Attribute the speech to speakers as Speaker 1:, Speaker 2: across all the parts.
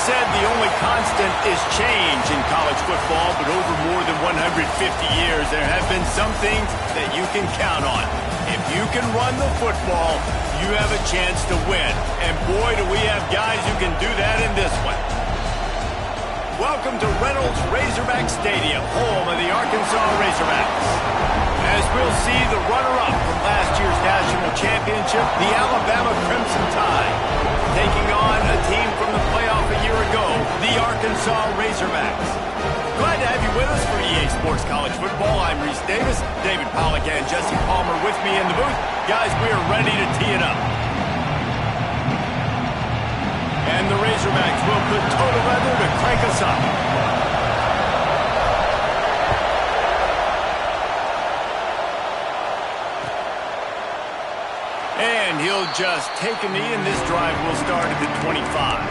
Speaker 1: said the only constant is change in college football, but over more than 150 years, there have been some things that you can count on. If you can run the football, you have a chance to win. And boy, do we have guys who can do that in this one. Welcome to Reynolds Razorback Stadium, home of the Arkansas Razorbacks. As we'll see the runner-up from last year's national championship, the Alabama Crimson Tide, taking on a team from the playoff a year ago, the Arkansas Razorbacks. Glad to have you with us for EA Sports College Football. I'm Reese Davis, David Pollack and Jesse Palmer with me in the booth. Guys, we are ready to tee it up. And the Razorbacks will put total leather to crank us up. And he'll just take a knee, and this drive will start at the 25.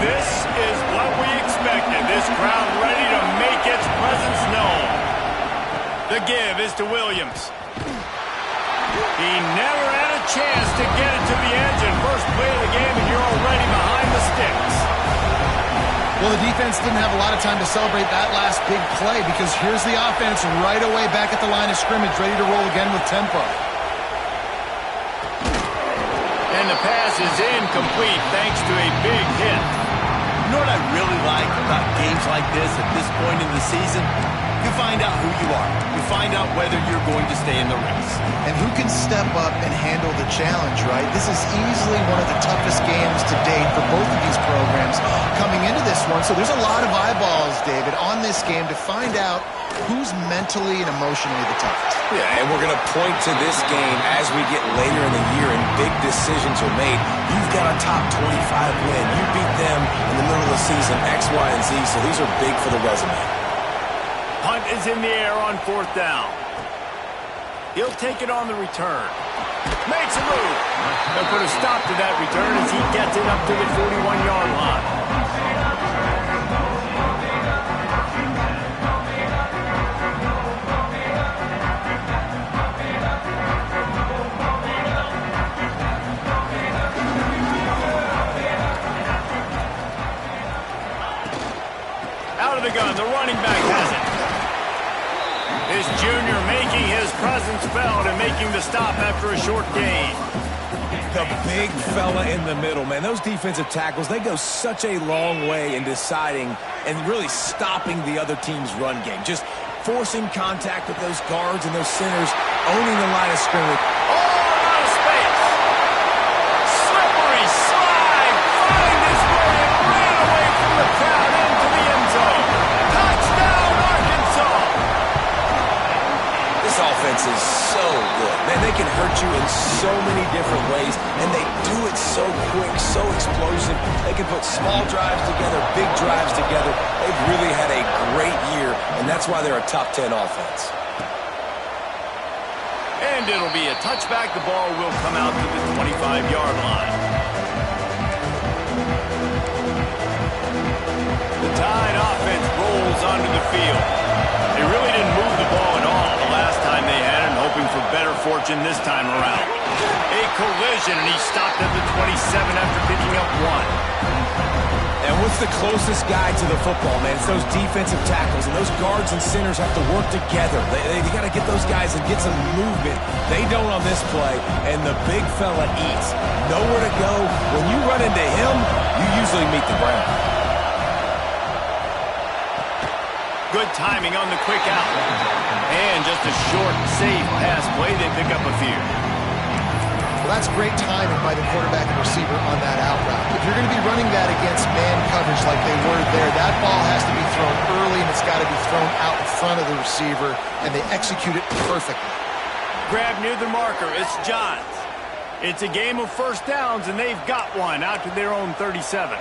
Speaker 1: This is what we expected. This crowd ready to make its presence known. The give is to Williams. He never had a chance to get it to the edge, and first play of the game, and you're already behind the sticks.
Speaker 2: Well, the defense didn't have a lot of time to celebrate that last big play because here's the offense right away back at the line of scrimmage, ready to roll again with tempo.
Speaker 1: And the pass is incomplete thanks to a big hit.
Speaker 3: You know what I really like about games like this at this point in the season? You find out who you are. You find out whether you're going to stay in the race.
Speaker 2: And who can step up and handle the challenge, right? This is easily one of the toughest games to date for both of these programs coming into this one. So there's a lot of eyeballs, David, on this game to find out who's mentally and emotionally the toughest.
Speaker 4: Yeah, and we're going to point to this game as we get later in the year and big decisions are made. You've got a top 25 win. You beat them in the middle of the season, X, Y, and Z, so these are big for the resume.
Speaker 1: Punt is in the air on fourth down. He'll take it on the return. Makes a move. They'll put a stop to that return as he gets it up to the 41-yard line. Out of the gun, the running back has it. This junior making his presence felt and making the stop after a short gain.
Speaker 4: The big fella in the middle, man. Those defensive tackles, they go such a long way in deciding and really stopping the other team's run game. Just forcing contact with those guards and those centers, owning the line of scrimmage.
Speaker 1: Oh, out of space. Slippery slide. Find his way and ran away from the crowd into the end zone. Touchdown, Arkansas.
Speaker 4: This offense is so good. Man, they can hurt you in so many different ways, and they do it so quick, so explosive. They can put small drives together, big drives together. They've really had a great year, and that's why they're a top 10 offense.
Speaker 1: And it'll be a touchback. The ball will come out to the 25-yard line. The Tide offense rolls onto the field. They really didn't move the ball at all the last time they had it, hoping for better fortune this time around. A collision, and he stopped at the 27 after picking up one.
Speaker 4: And what's the closest guy to the football, man? It's those defensive tackles, and those guards and centers have to work together. They got to get those guys and get some movement. They don't on this play, and the big fella eats. Nowhere to go. When you run into him, you usually meet the ground.
Speaker 1: Good timing on the quick out. And just a short, safe pass play. They pick up a few.
Speaker 2: Well, that's great timing by the quarterback and receiver on that out route. If you're going to be running that against man coverage like they were there, that ball has to be thrown early, and it's got to be thrown out in front of the receiver, and they execute it perfectly.
Speaker 1: Grab near the marker. It's Johns. It's a game of first downs, and they've got one out to their own 37.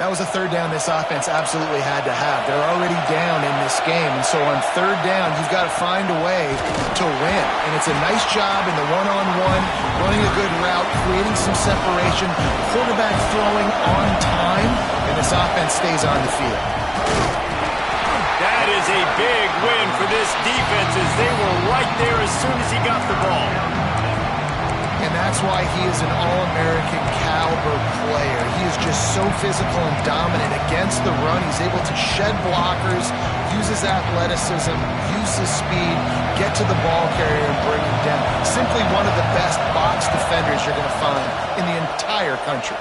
Speaker 2: That was a third down this offense absolutely had to have. They're already down in this game, and so on third down, you've got to find a way to win. And it's a nice job in the one-on-one, running a good route, creating some separation, quarterback throwing on time, and this offense stays on the field.
Speaker 1: That is a big win for this defense as they were right there as soon as he got the ball.
Speaker 2: that's why he is an All-American caliber player. He is just so physical and dominant against the run. He's able to shed blockers, use his athleticism, use his speed, get to the ball carrier and bring him down. Simply one of the best box defenders you're going to find in the entire country.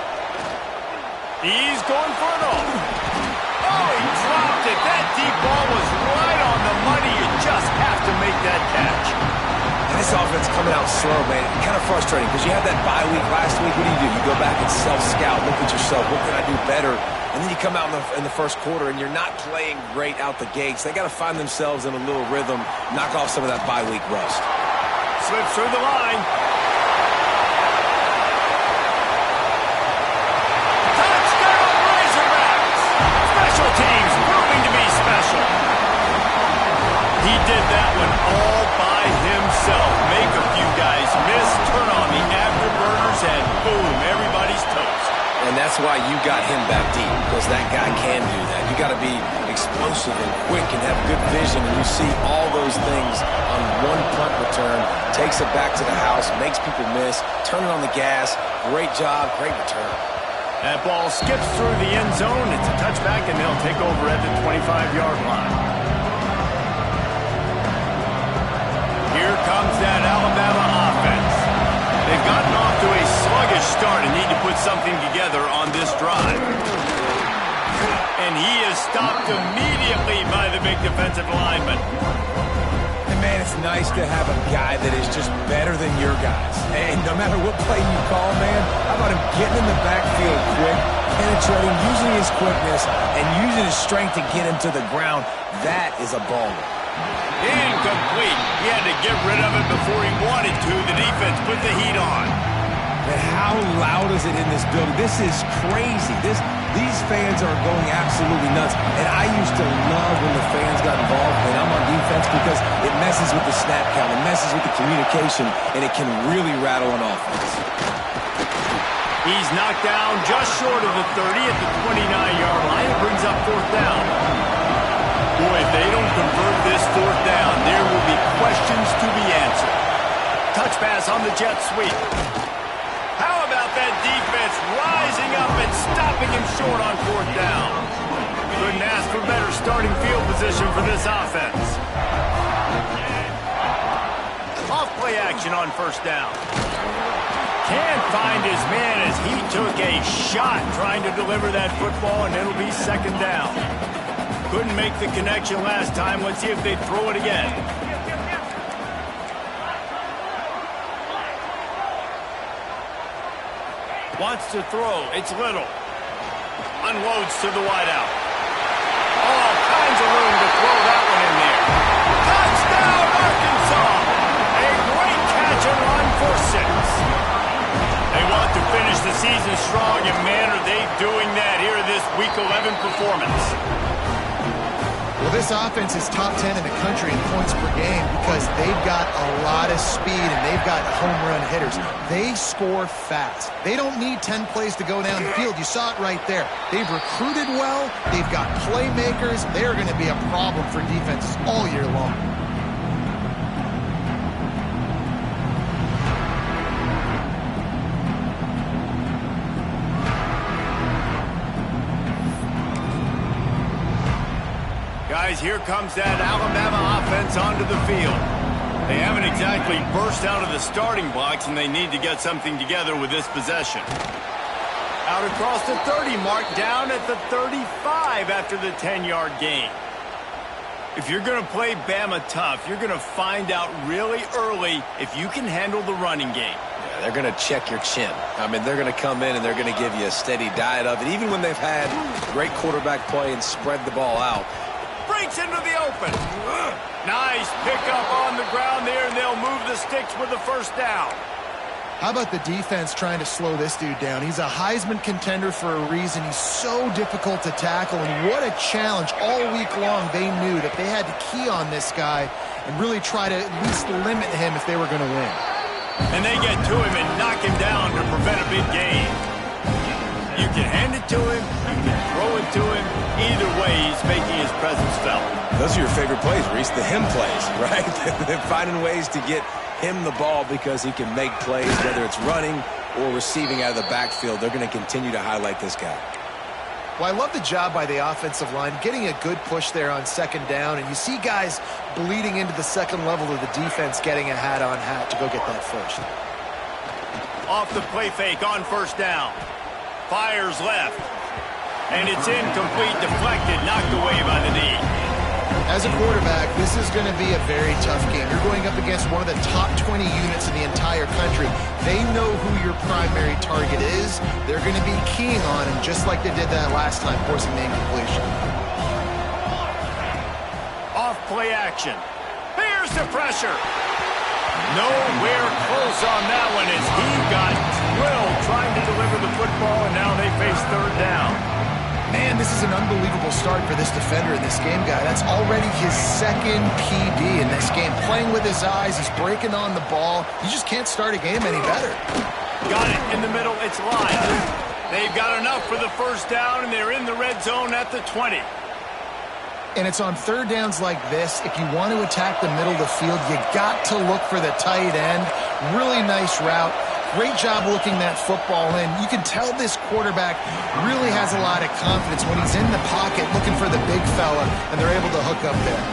Speaker 1: He's going for it all. Oh, he dropped it. That deep ball was right on the money. You just have to make that catch.
Speaker 4: And this offense coming out slow, man. Kind of frustrating because you had that bye week last week. What do? You go back and self-scout, look at yourself. What can I do better? And then you come out in the first quarter and you're not playing great out the gates. They got to find themselves in a little rhythm, knock off some of that bye week rust.
Speaker 1: Slips through the line. Special teams proving to be special. He did that one all by himself. Make a few guys miss, turn on the afterburners, and boom, everybody's toast.
Speaker 4: And that's why you got him back deep, because that guy can do that. You got to be explosive and quick and have good vision, and you see all those things on one punt return. Takes it back to the house, makes people miss, turning on the gas. Great job, great return.
Speaker 1: That ball skips through the end zone. It's a touchback, and they'll take over at the 25-yard line. Here comes that Alabama offense. They've gotten off to a sluggish start and need to put something together on this drive. And he is stopped immediately by the big defensive lineman.
Speaker 4: Man, it's nice to have a guy that is just better than your guys. And no matter what play you call, man, how about him getting in the backfield quick, penetrating, using his quickness, and using his strength to get him to the ground. That is a baller.
Speaker 1: Incomplete. He had to get rid of it before he wanted to. The defense put the heat on.
Speaker 4: And how loud is it in this building? This is crazy. These fans are going absolutely nuts. And I used to love when the fans got involved when I'm on defense because it messes with the snap count, it messes with the communication, and it can really rattle an offense.
Speaker 1: He's knocked down just short of the 30 at the 29-yard line. It brings up fourth down. Boy, if they don't convert this fourth down, there will be questions to be answered. Touch pass on the jet sweep. How about that defense rising up and stopping him short on fourth down? Couldn't ask for better starting field position for this offense. Off play action on first down. Can't find his man as he took a shot trying to deliver that football, and it'll be second down. Couldn't make the connection last time. Let's see if they throw it again. Wants to throw. It's Little. Unloads to the wideout. All kinds of room to throw that one in there. Touchdown, Arkansas! A great catch and run for 6. They want to finish the season strong, and man, are they doing that here in this Week 11 performance.
Speaker 2: Well, this offense is top 10 in the country in points per game because they've got a lot of speed and they've got home run hitters. They score fast. They don't need 10 plays to go down the field. You saw it right there. They've recruited well. They've got playmakers. They're going to be a problem for defenses all year long.
Speaker 1: Guys, here comes that Alabama offense onto the field. They haven't exactly burst out of the starting blocks, and they need to get something together with this possession. Out across the 30 mark, down at the 35 after the 10-yard gain. If you're going to play Bama tough, you're going to find out really early if you can handle the running game.
Speaker 4: Yeah, they're going to check your chin. I mean, they're going to come in and they're going to give you a steady diet of it, even when they've had great quarterback play and spread the ball out.
Speaker 1: Breaks into the open. Nice pickup on the ground there, and they'll move the sticks with the first down.
Speaker 2: How about the defense trying to slow this dude down? He's a Heisman contender for a reason. He's so difficult to tackle, and what a challenge all week long. They knew that they had to key on this guy and really try to at least limit him if they were going to win.
Speaker 1: And they get to him and knock him down to prevent a big gain. You can hand it to him, you can throw it to him. Either way, he's making his presence felt.
Speaker 4: Those are your favorite plays, Reese, the him plays, right? They're finding ways to get him the ball because he can make plays, whether it's running or receiving out of the backfield. They're going to continue to highlight this guy.
Speaker 2: Well, I love the job by the offensive line, getting a good push there on second down, and you see guys bleeding into the second level of the defense getting a hat-on-hat to go get that first.
Speaker 1: Off the play fake on first down. Fires left. And it's incomplete, deflected, knocked away by the knee.
Speaker 2: As a quarterback, this is going to be a very tough game. You're going up against one of the top 20 units in the entire country. They know who your primary target is. They're going to be keying on him, just like they did that last time, forcing the incompletion.
Speaker 1: Off play action. Here's the pressure. Nowhere close on that one as he got drilled trying to deliver the football, and now they face third down.
Speaker 2: Man, this is an unbelievable start for this defender in this game, guy. That's already his second PB in this game. Playing with his eyes, he's breaking on the ball. You just can't start a game any better.
Speaker 1: Got it in the middle, it's live. They've got enough for the first down, and they're in the red zone at the 20.
Speaker 2: And it's on third downs like this. If you want to attack the middle of the field, you got to look for the tight end. Really nice route. Great job looking that football in. You can tell this quarterback really has a lot of confidence when he's in the pocket looking for the big fella, and they're able to hook up there.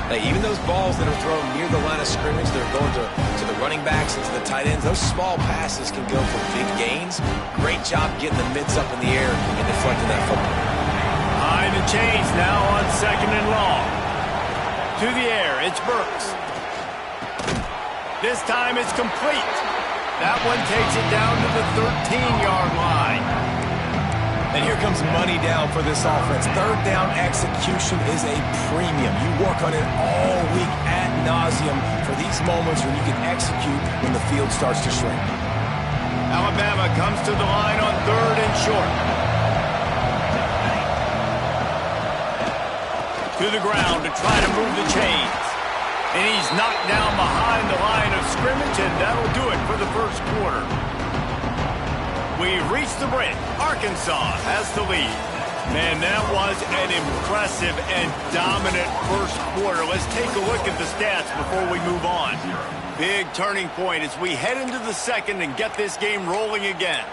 Speaker 4: Hey, even those balls that are thrown near the line of scrimmage, they're going to the running backs and to the tight ends. Those small passes can go for big gains. Great job getting the mitts up in the air and deflecting that football.
Speaker 1: Behind the chains now on second and long. To the air, it's Burks. This time it's complete. That one takes it down to the 13-yard line.
Speaker 4: And here comes money down for this offense. Third down execution is a premium. You work on it all week ad nauseum for these moments when you can execute when the field starts to shrink.
Speaker 1: Alabama comes to the line on third and short. To the ground to try to move the chains. And he's knocked down behind the line of scrimmage, and that'll do it for the first quarter. We've reached the break. Arkansas has the lead. Man, that was an impressive and dominant first quarter. Let's take a look at the stats before we move on. Big turning point as we head into the second and get this game rolling again.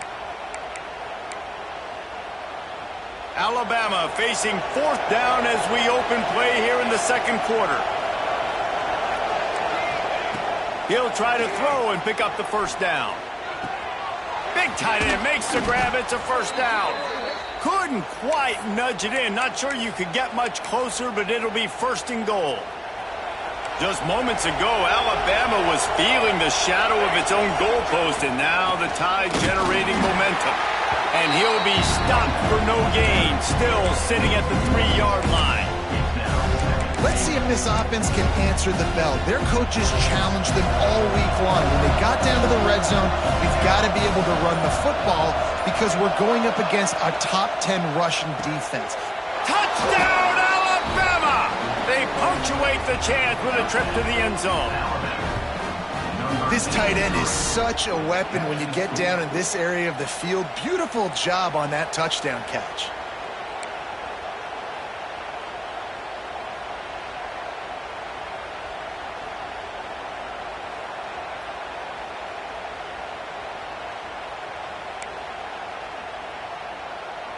Speaker 1: Alabama facing fourth down as we open play here in the second quarter. He'll try to throw and pick up the first down. Big tight end makes the grab. It's a first down. Couldn't quite nudge it in. Not sure you could get much closer, but it'll be first and goal. Just moments ago, Alabama was feeling the shadow of its own goalpost, and now the Tide generating momentum. And he'll be stopped for no gain, still sitting at the 3-yard line.
Speaker 2: Let's see if this offense can answer the bell. Their coaches challenged them all week long. When they got down to the red zone, we've got to be able to run the football because we're going up against a top 10 rushing defense.
Speaker 1: Touchdown, Alabama! They punctuate the chance with a trip to the end zone.
Speaker 2: This tight end is such a weapon when you get down in this area of the field. Beautiful job on that touchdown catch.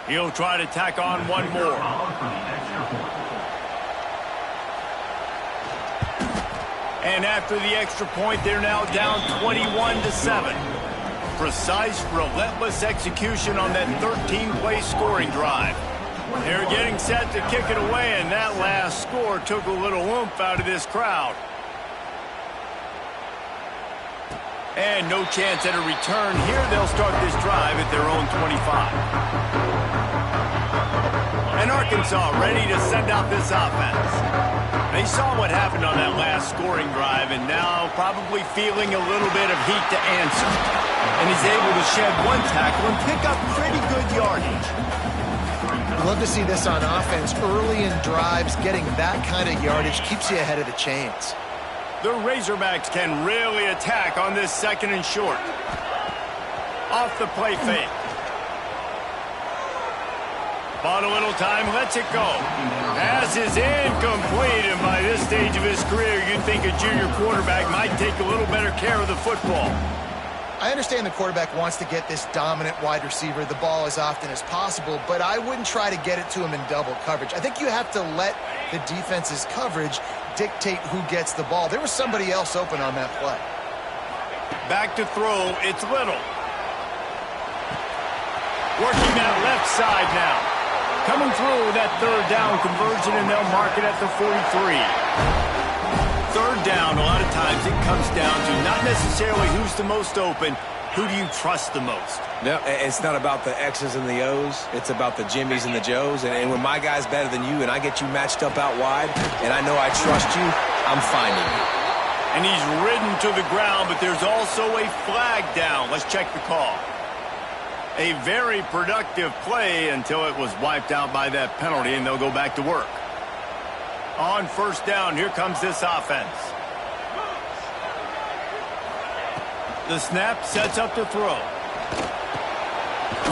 Speaker 1: He'll try to tack on one more. And after the extra point, they're now down 21-7. Precise, relentless execution on that 13-play scoring drive. They're getting set to kick it away, and that last score took a little oomph out of this crowd. And no chance at a return here. They'll start this drive at their own 25. And Arkansas ready to send out this offense. They saw what happened on that last scoring drive and now probably feeling a little bit of heat to answer. And he's able to shed one tackle and pick up pretty good yardage.
Speaker 2: Love to see this on offense. Early in drives, getting that kind of yardage keeps you ahead of the chains.
Speaker 1: The Razorbacks can really attack on this second and short. Off the play fake. Bought a little time, lets it go. Pass is incomplete, and by this stage of his career, you'd think a junior quarterback might take a little better care of the football.
Speaker 2: I understand the quarterback wants to get this dominant wide receiver the ball as often as possible, but I wouldn't try to get it to him in double coverage. I think you have to let the defense's coverage dictate who gets the ball. There was somebody else open on that play.
Speaker 1: Back to throw, it's Little. Working that left side now. Coming through with that third down conversion, and they'll mark it at the 43. Third down, a lot of times it comes down to not necessarily who's the most open, who do you trust the most?
Speaker 4: No, it's not about the X's and the O's. It's about the Jimmys and the Joes. And when my guy's better than you and I get you matched up out wide and I know I trust you, I'm finding you.
Speaker 1: And he's ridden to the ground, but there's also a flag down. Let's check the call. A very productive play until it was wiped out by that penalty, and they'll go back to work. On first down, here comes this offense. The snap sets up the throw.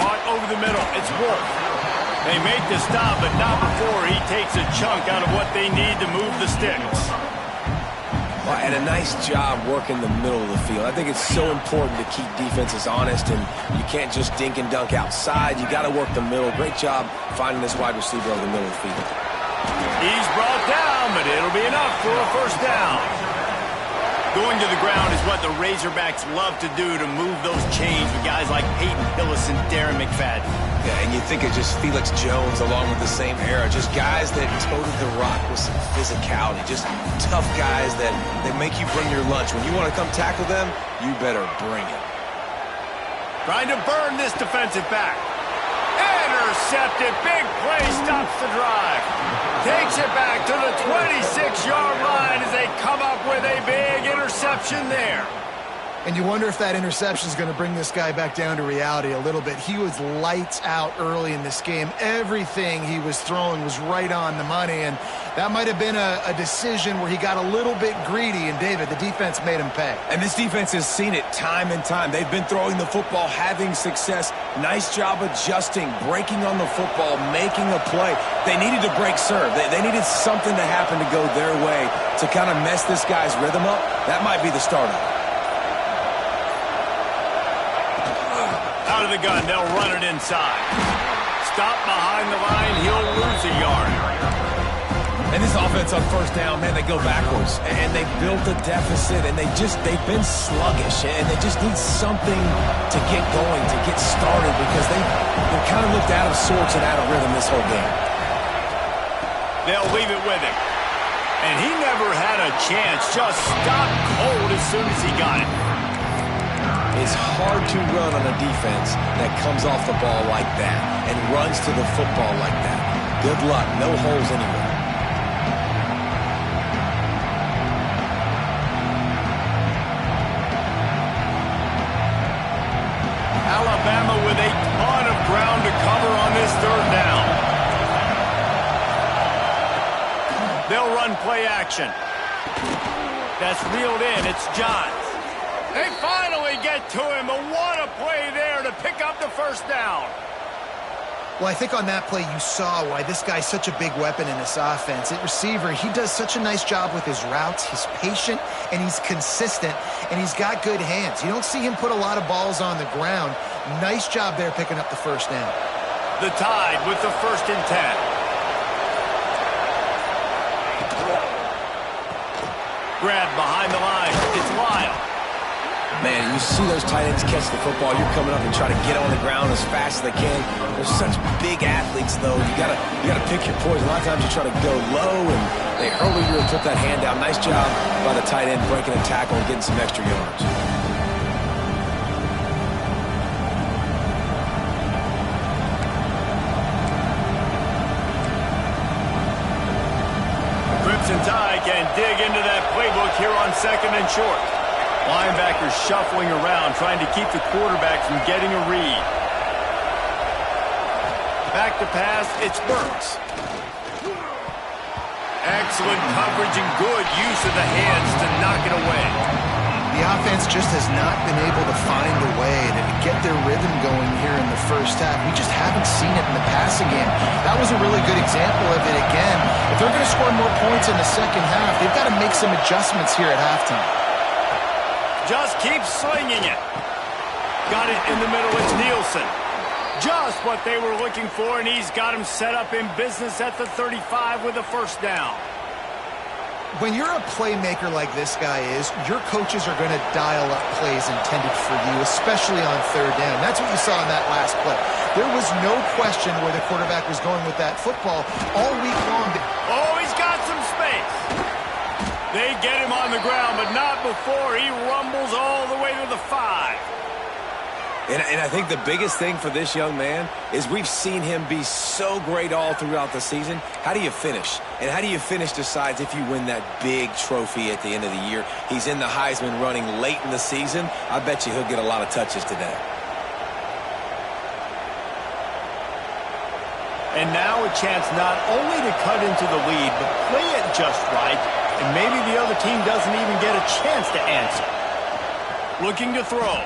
Speaker 1: Caught over the middle. It's Wolf. They make the stop, but not before he takes a chunk out of what they need to move the sticks.
Speaker 4: Well, and a nice job working the middle of the field. I think it's so important to keep defenses honest, and you can't just dink and dunk outside. You got to work the middle. Great job finding this wide receiver over the middle of the field.
Speaker 1: He's brought down, but it'll be enough for a first down. Going to the ground is what the Razorbacks love to do to move those chains with guys like Peyton Hillis and Darren McFadden.
Speaker 4: Yeah, and you think of just Felix Jones along with the same era, just guys that toted the rock with some physicality, just tough guys that make you bring your lunch. When you want to come tackle them, you better bring it.
Speaker 1: Trying to burn this defensive back. Intercepted. Big play stops the drive. Takes it back to the 26-yard line as they come up with a big interception there.
Speaker 2: And you wonder if that interception is going to bring this guy back down to reality a little bit. He was lights out early in this game. Everything he was throwing was right on the money, and that might have been a decision where he got a little bit greedy, and David, the defense made him pay.
Speaker 4: And this defense has seen it time and time. They've been throwing the football, having success. Nice job adjusting, breaking on the football, making a play. They needed to break serve. They needed something to happen to go their way to kind of mess this guy's rhythm up. That might be the start of it.
Speaker 1: Out of the gun, they'll run it inside. Stop behind the line, he'll lose a yard.
Speaker 4: And this offense on first down, man, they go backwards. And they built a deficit, and they've been sluggish. And they just need something to get going, to get started, because they kind of looked out of sorts and out of rhythm this whole game.
Speaker 1: They'll leave it with him. And he never had a chance, just stopped cold as soon as he got it.
Speaker 4: It's hard to run on a defense that comes off the ball like that and runs to the football like that. Good luck. No holes anywhere.
Speaker 1: Alabama with a ton of ground to cover on this third down. They'll run play action. That's reeled in. It's Johns. They finally get to him, but what a play there to pick up the first down.
Speaker 2: Well, I think on that play you saw why this guy's such a big weapon in this offense. At receiver, he does such a nice job with his routes. He's patient, and he's consistent, and he's got good hands. You don't see him put a lot of balls on the ground. Nice job there picking up the first down.
Speaker 1: The Tide with the 1st and 10. Grab behind the line. It's Lyle.
Speaker 4: Man, you see those tight ends catch the football. You're coming up and try to get on the ground as fast as they can. They're such big athletes, though. You gotta pick your poison. A lot of times you try to go low, and they hurl you and put that hand down. Nice job by the tight end breaking a tackle and getting some extra yards.
Speaker 1: Crimson Tide can dig into that playbook here on 2nd and short. Linebackers shuffling around, trying to keep the quarterback from getting a read. Back to pass, it's Burks. Excellent coverage and good use of the hands to knock it away.
Speaker 2: The offense just has not been able to find a way to get their rhythm going here in the first half. We just haven't seen it in the passing game. That was a really good example of it again. If they're going to score more points in the second half, they've got to make some adjustments here at halftime.
Speaker 1: Just keep slinging it. Got it in the middle. It's Nielsen. Just what they were looking for, and he's got him set up in business at the 35 with a first down.
Speaker 2: When you're a playmaker like this guy is, your coaches are going to dial up plays intended for you, especially on third down. That's what you saw in that last play. There was no question where the quarterback was going with that football all week long.
Speaker 1: Oh, he's got some space. They get him on the ground, but not before he rumbles all the way to the 5.
Speaker 4: And I think the biggest thing for this young man is we've seen him be so great all throughout the season. How do you finish? And how do you finish decides if you win that big trophy at the end of the year. He's in the Heisman running late in the season. I bet you he'll get a lot of touches today.
Speaker 1: And now a chance not only to cut into the lead, but play it just right, and maybe the other team doesn't even get a chance to answer. Looking to throw.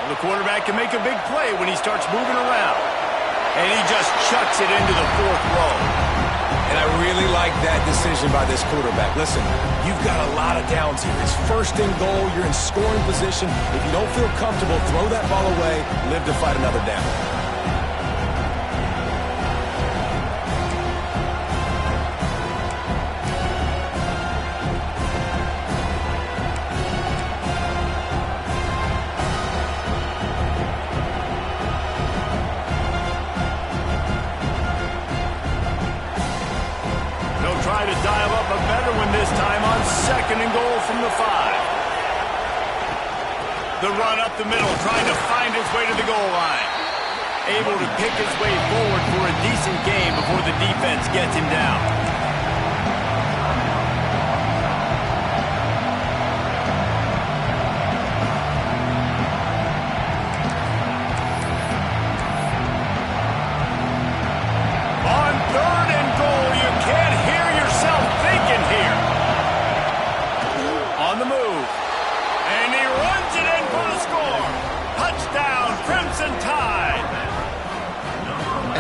Speaker 1: The quarterback can make a big play when he starts moving around. And he just chucks it into the 4th row.
Speaker 4: And I really like that decision by this quarterback. Listen, you've got a lot of downs here. It's first and goal. You're in scoring position. If you don't feel comfortable, throw that ball away. Live to fight another down.
Speaker 1: Try to dial up a better one this time on 2nd and goal from the 5. The run up the middle, trying to find his way to the goal line. Able to pick his way forward for a decent game before the defense gets him down.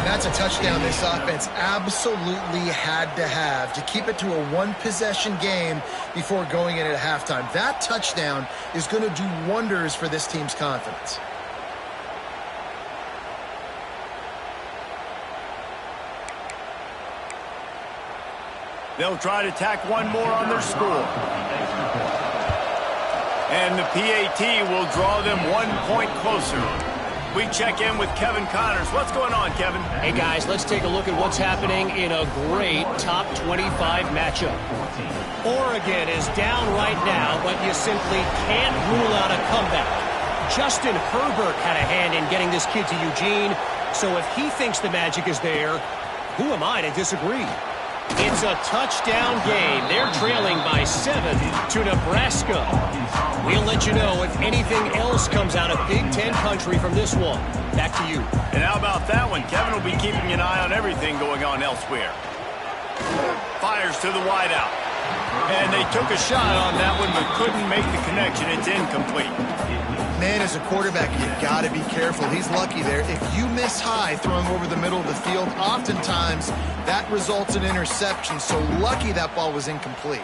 Speaker 2: That's a touchdown this offense absolutely had to have to keep it to a one-possession game before going in at halftime. That touchdown is going to do wonders for this team's confidence.
Speaker 1: They'll try to tack one more on their score. And the PAT will draw them 1 point closer. We check in with Kevin Connors. What's going on, Kevin?
Speaker 5: Hey, guys, let's take a look at what's happening in a great top 25 matchup. Oregon is down right now, but you simply can't rule out a comeback. Justin Herbert had a hand in getting this kid to Eugene, so if he thinks the magic is there, who am I to disagree? It's a touchdown game. They're trailing by 7 to Nebraska. We'll let you know if anything else comes out of Big Ten country from this one. Back to you.
Speaker 1: And how about that one? Kevin will be keeping an eye on everything going on elsewhere. Fires to the wideout. And they took a shot on that one, but couldn't make the connection. It's incomplete.
Speaker 2: Man, as a quarterback, you got to be careful. He's lucky there. If you miss high throwing over the middle of the field, oftentimes that results in interception. So lucky that ball was incomplete.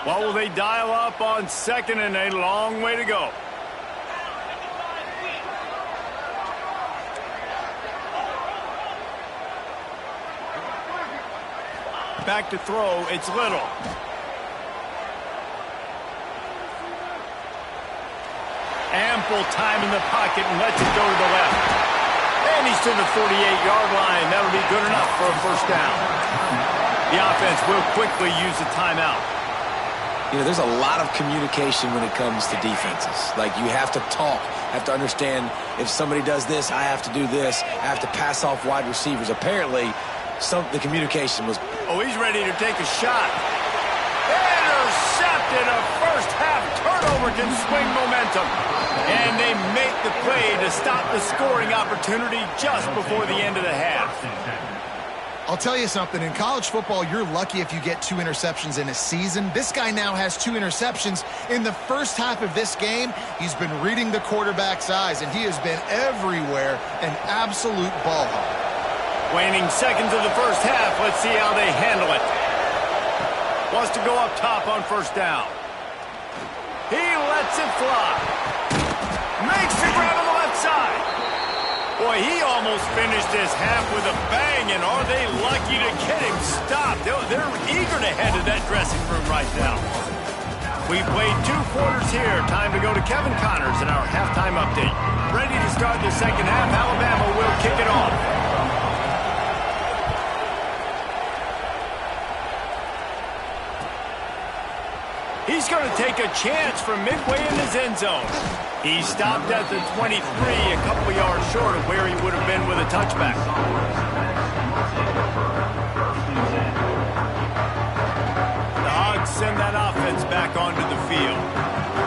Speaker 1: What will they dial up on 2nd and a long way to go? Back to throw, it's Little. Ample time in the pocket and lets it go to the left. And he's to the 48-yard line. That'll be good enough for a first down. The offense will quickly use the timeout.
Speaker 4: You know, there's a lot of communication when it comes to defenses. Like, you have to talk, have to understand if somebody does this, I have to do this. I have to pass off wide receivers. Apparently, the communication was...
Speaker 1: Oh, he's ready to take a shot. Intercepted. A first-half turnover can swing momentum. And they make the play to stop the scoring opportunity just before the end of the half.
Speaker 2: I'll tell you something. In college football, you're lucky if you get 2 interceptions in a season. This guy now has 2 interceptions. In the first half of this game, he's been reading the quarterback's eyes, and he has been everywhere, an absolute ball hawk.
Speaker 1: Waning seconds of the first half. Let's see how they handle it. Wants to go up top on first down. He lets it fly. Makes the grab on the left side. Boy, he almost finished this half with a bang, and are they lucky to get him stopped? They're eager to head to that dressing room right now. We've played 2 quarters here. Time to go to Kevin Connors in our halftime update. Ready to start the second half. Alabama will kick it off. He's going to take a chance from midway in his end zone. He stopped at the 23, a couple of yards short of where he would have been with a touchback. The Hogs send that offense back onto the field.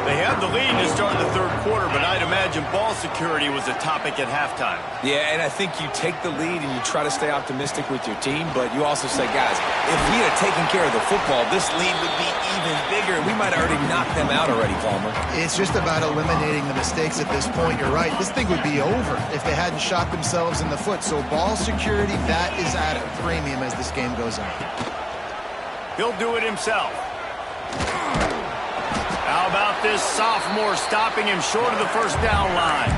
Speaker 1: They have the lead to start the third quarter, but I'd imagine ball security was a topic at halftime.
Speaker 4: Yeah, and I think you take the lead and you try to stay optimistic with your team, but you also say, guys, if we had taken care of the football, this lead would be even bigger, and we might have already knocked them out already, Palmer.
Speaker 2: It's just about eliminating the mistakes at this point. You're right. This thing would be over if they hadn't shot themselves in the foot. So ball security, that is at a premium as this game goes on.
Speaker 1: He'll do it himself. How about this sophomore stopping him short of the first down line?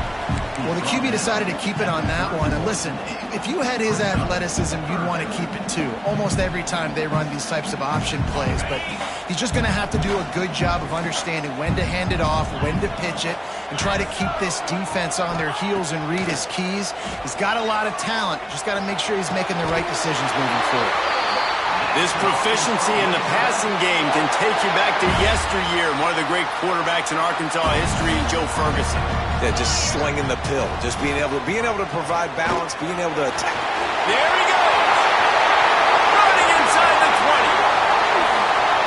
Speaker 2: Well, the QB decided to keep it on that one. And listen, if you had his athleticism, you'd want to keep it too. Almost every time they run these types of option plays. But he's just going to have to do a good job of understanding when to hand it off, when to pitch it, and try to keep this defense on their heels and read his keys. He's got a lot of talent. Just got to make sure he's making the right decisions moving forward.
Speaker 1: This proficiency in the passing game can take you back to yesteryear. One of the great quarterbacks in Arkansas history, Joe Ferguson.
Speaker 4: Yeah, just slinging the pill, just being able to provide balance, being able to attack.
Speaker 1: There he goes. Running inside the 20.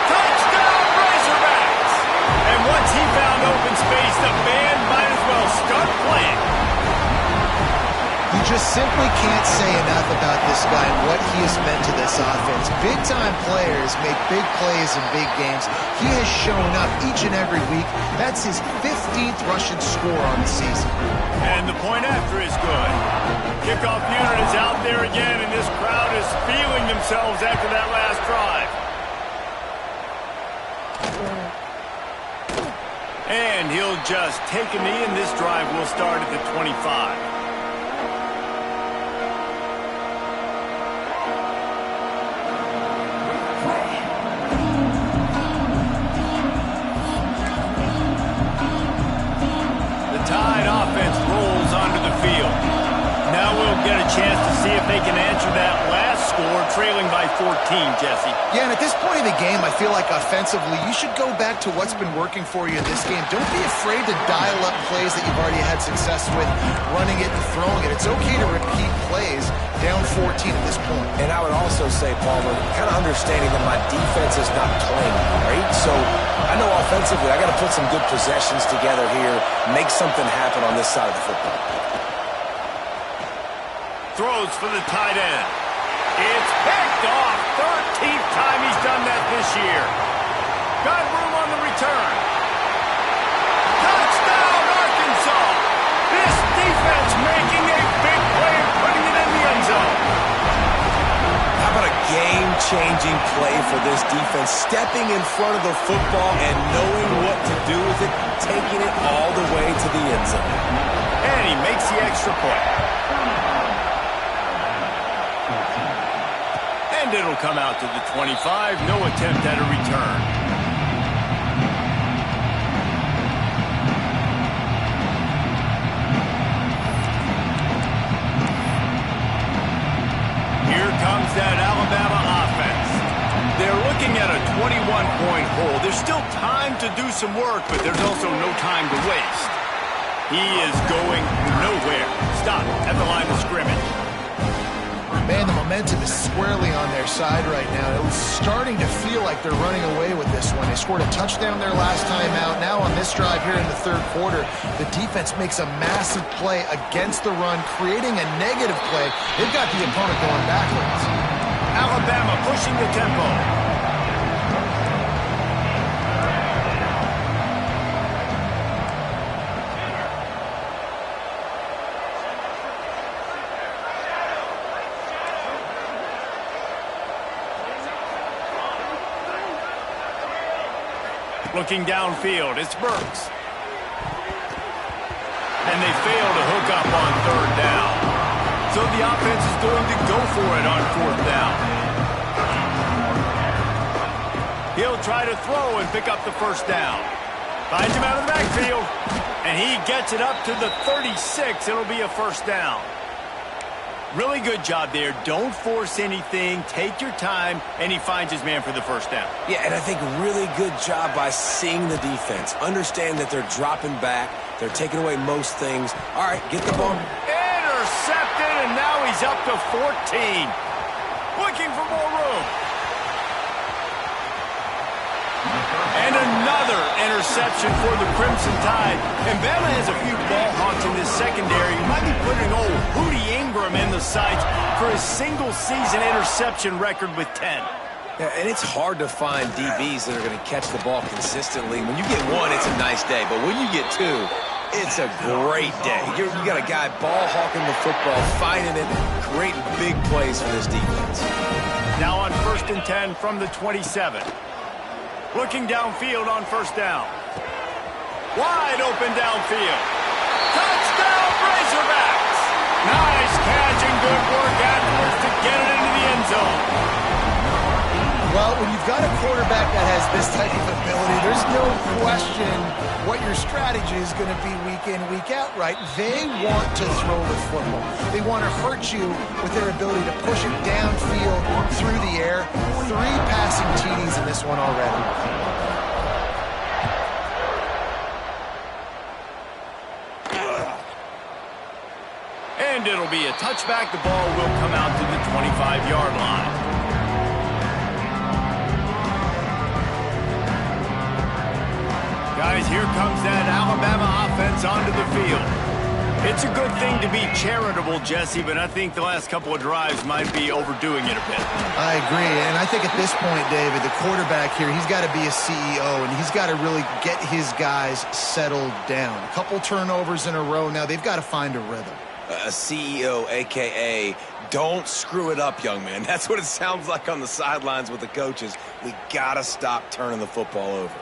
Speaker 1: Touchdown, Razorbacks. And once he found open space, the band might as well start playing.
Speaker 2: You just simply can't say enough about this guy and what he has meant to this offense. Big-time players make big plays in big games. He has shown up each and every week. That's his 15th rushing score on the season.
Speaker 1: And the point after is good. Kickoff unit is out there again, and this crowd is feeling themselves after that last drive. And he'll just take a knee, and this drive will start at the 25. Get a chance to see if they can answer that last score, trailing by 14, Jesse.
Speaker 2: Yeah, and at this point in the game, I feel like offensively, you should go back to what's been working for you in this game. Don't be afraid to dial up plays that you've already had success with, running it and throwing it. It's okay to repeat plays down 14 at this point.
Speaker 4: And I would also say, Palmer, kind of understanding that my defense is not playing great, so I know offensively I got to put some good possessions together here, make something happen on this side of the football.
Speaker 1: Throws for the tight end. It's picked off. 13th time he's done that this year. Got room on the return. Touchdown, Arkansas. This defense making a big play and putting it in the end zone.
Speaker 4: How about a game-changing play for this defense? Stepping in front of the football and knowing what to do with it, taking it all the way to the end zone.
Speaker 1: And he makes the extra point. And it'll come out to the 25. No attempt at a return. Here comes that Alabama offense. They're looking at a 21-point hole. There's still time to do some work, but there's also no time to waste. He is going nowhere. Stop at the line of scrimmage.
Speaker 2: Man, the momentum is squarely on their side right now. It was starting to feel like they're running away with this one. They scored a touchdown their last time out. Now on this drive here in the third quarter, the defense makes a massive play against the run, creating a negative play. They've got the opponent going backwards.
Speaker 1: Alabama pushing the tempo. Looking downfield, it's Burks. And they fail to hook up on third down. So the offense is going to go for it on fourth down. He'll try to throw and pick up the first down. Finds him out of the backfield. And he gets it up to the 36. It'll be a first down. Really good job there. Don't force anything. Take your time. And he finds his man for the first down.
Speaker 4: Yeah, and I think really good job by seeing the defense. Understand that they're dropping back. They're taking away most things. All right, get the ball.
Speaker 1: Intercepted, and now he's up to 14. Looking for more room. And another interception for the Crimson Tide. And Bama has a few ball hawks in this secondary. You might be putting old Hootie Ingram in the sights for his single-season interception record with 10.
Speaker 4: Yeah, and it's hard to find DBs that are going to catch the ball consistently. When you get one, it's a nice day. But when you get two, it's a great day. You got a guy ball hawking the football, finding it, creating big plays for this defense.
Speaker 1: Now on 1st and 10 from the 27. Looking downfield on first down. Wide open downfield. Touchdown, Razorbacks! Nice catch and good work afterwards to get it into the end zone.
Speaker 2: Well, when you've got a quarterback that has this type of ability, there's no question what your strategy is going to be week in, week out, right? They want to throw the football. They want to hurt you with their ability to push it downfield through the air. 3 passing TDs in this one already.
Speaker 1: And it'll be a touchback. The ball will come out to the 25-yard line. Guys, here comes that Alabama offense onto the field. It's a good thing to be charitable, Jesse, but I think the last couple of drives might be overdoing it a bit.
Speaker 2: I agree, and I think at this point, David, the quarterback here, he's got to be a CEO, and he's got to really get his guys settled down. A couple turnovers in a row now. They've got to find a rhythm.
Speaker 4: A CEO, a.k.a. don't screw it up, young man. That's what it sounds like on the sidelines with the coaches. We got to stop turning the football over.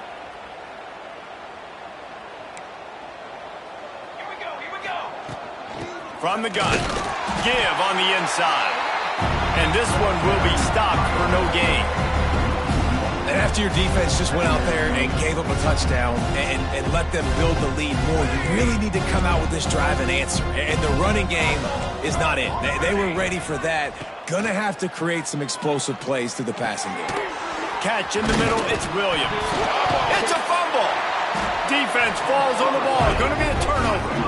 Speaker 1: From the gun, give on the inside. And this one will be stopped for no gain.
Speaker 4: And after your defense just went out there and gave up a touchdown and let them build the lead more, you really need to come out with this drive and answer. And the running game is not in. They were ready for that. Gonna have to create some explosive plays through the passing game.
Speaker 1: Catch in the middle, it's Williams. It's a fumble. Defense falls on the ball. Gonna be a turnover.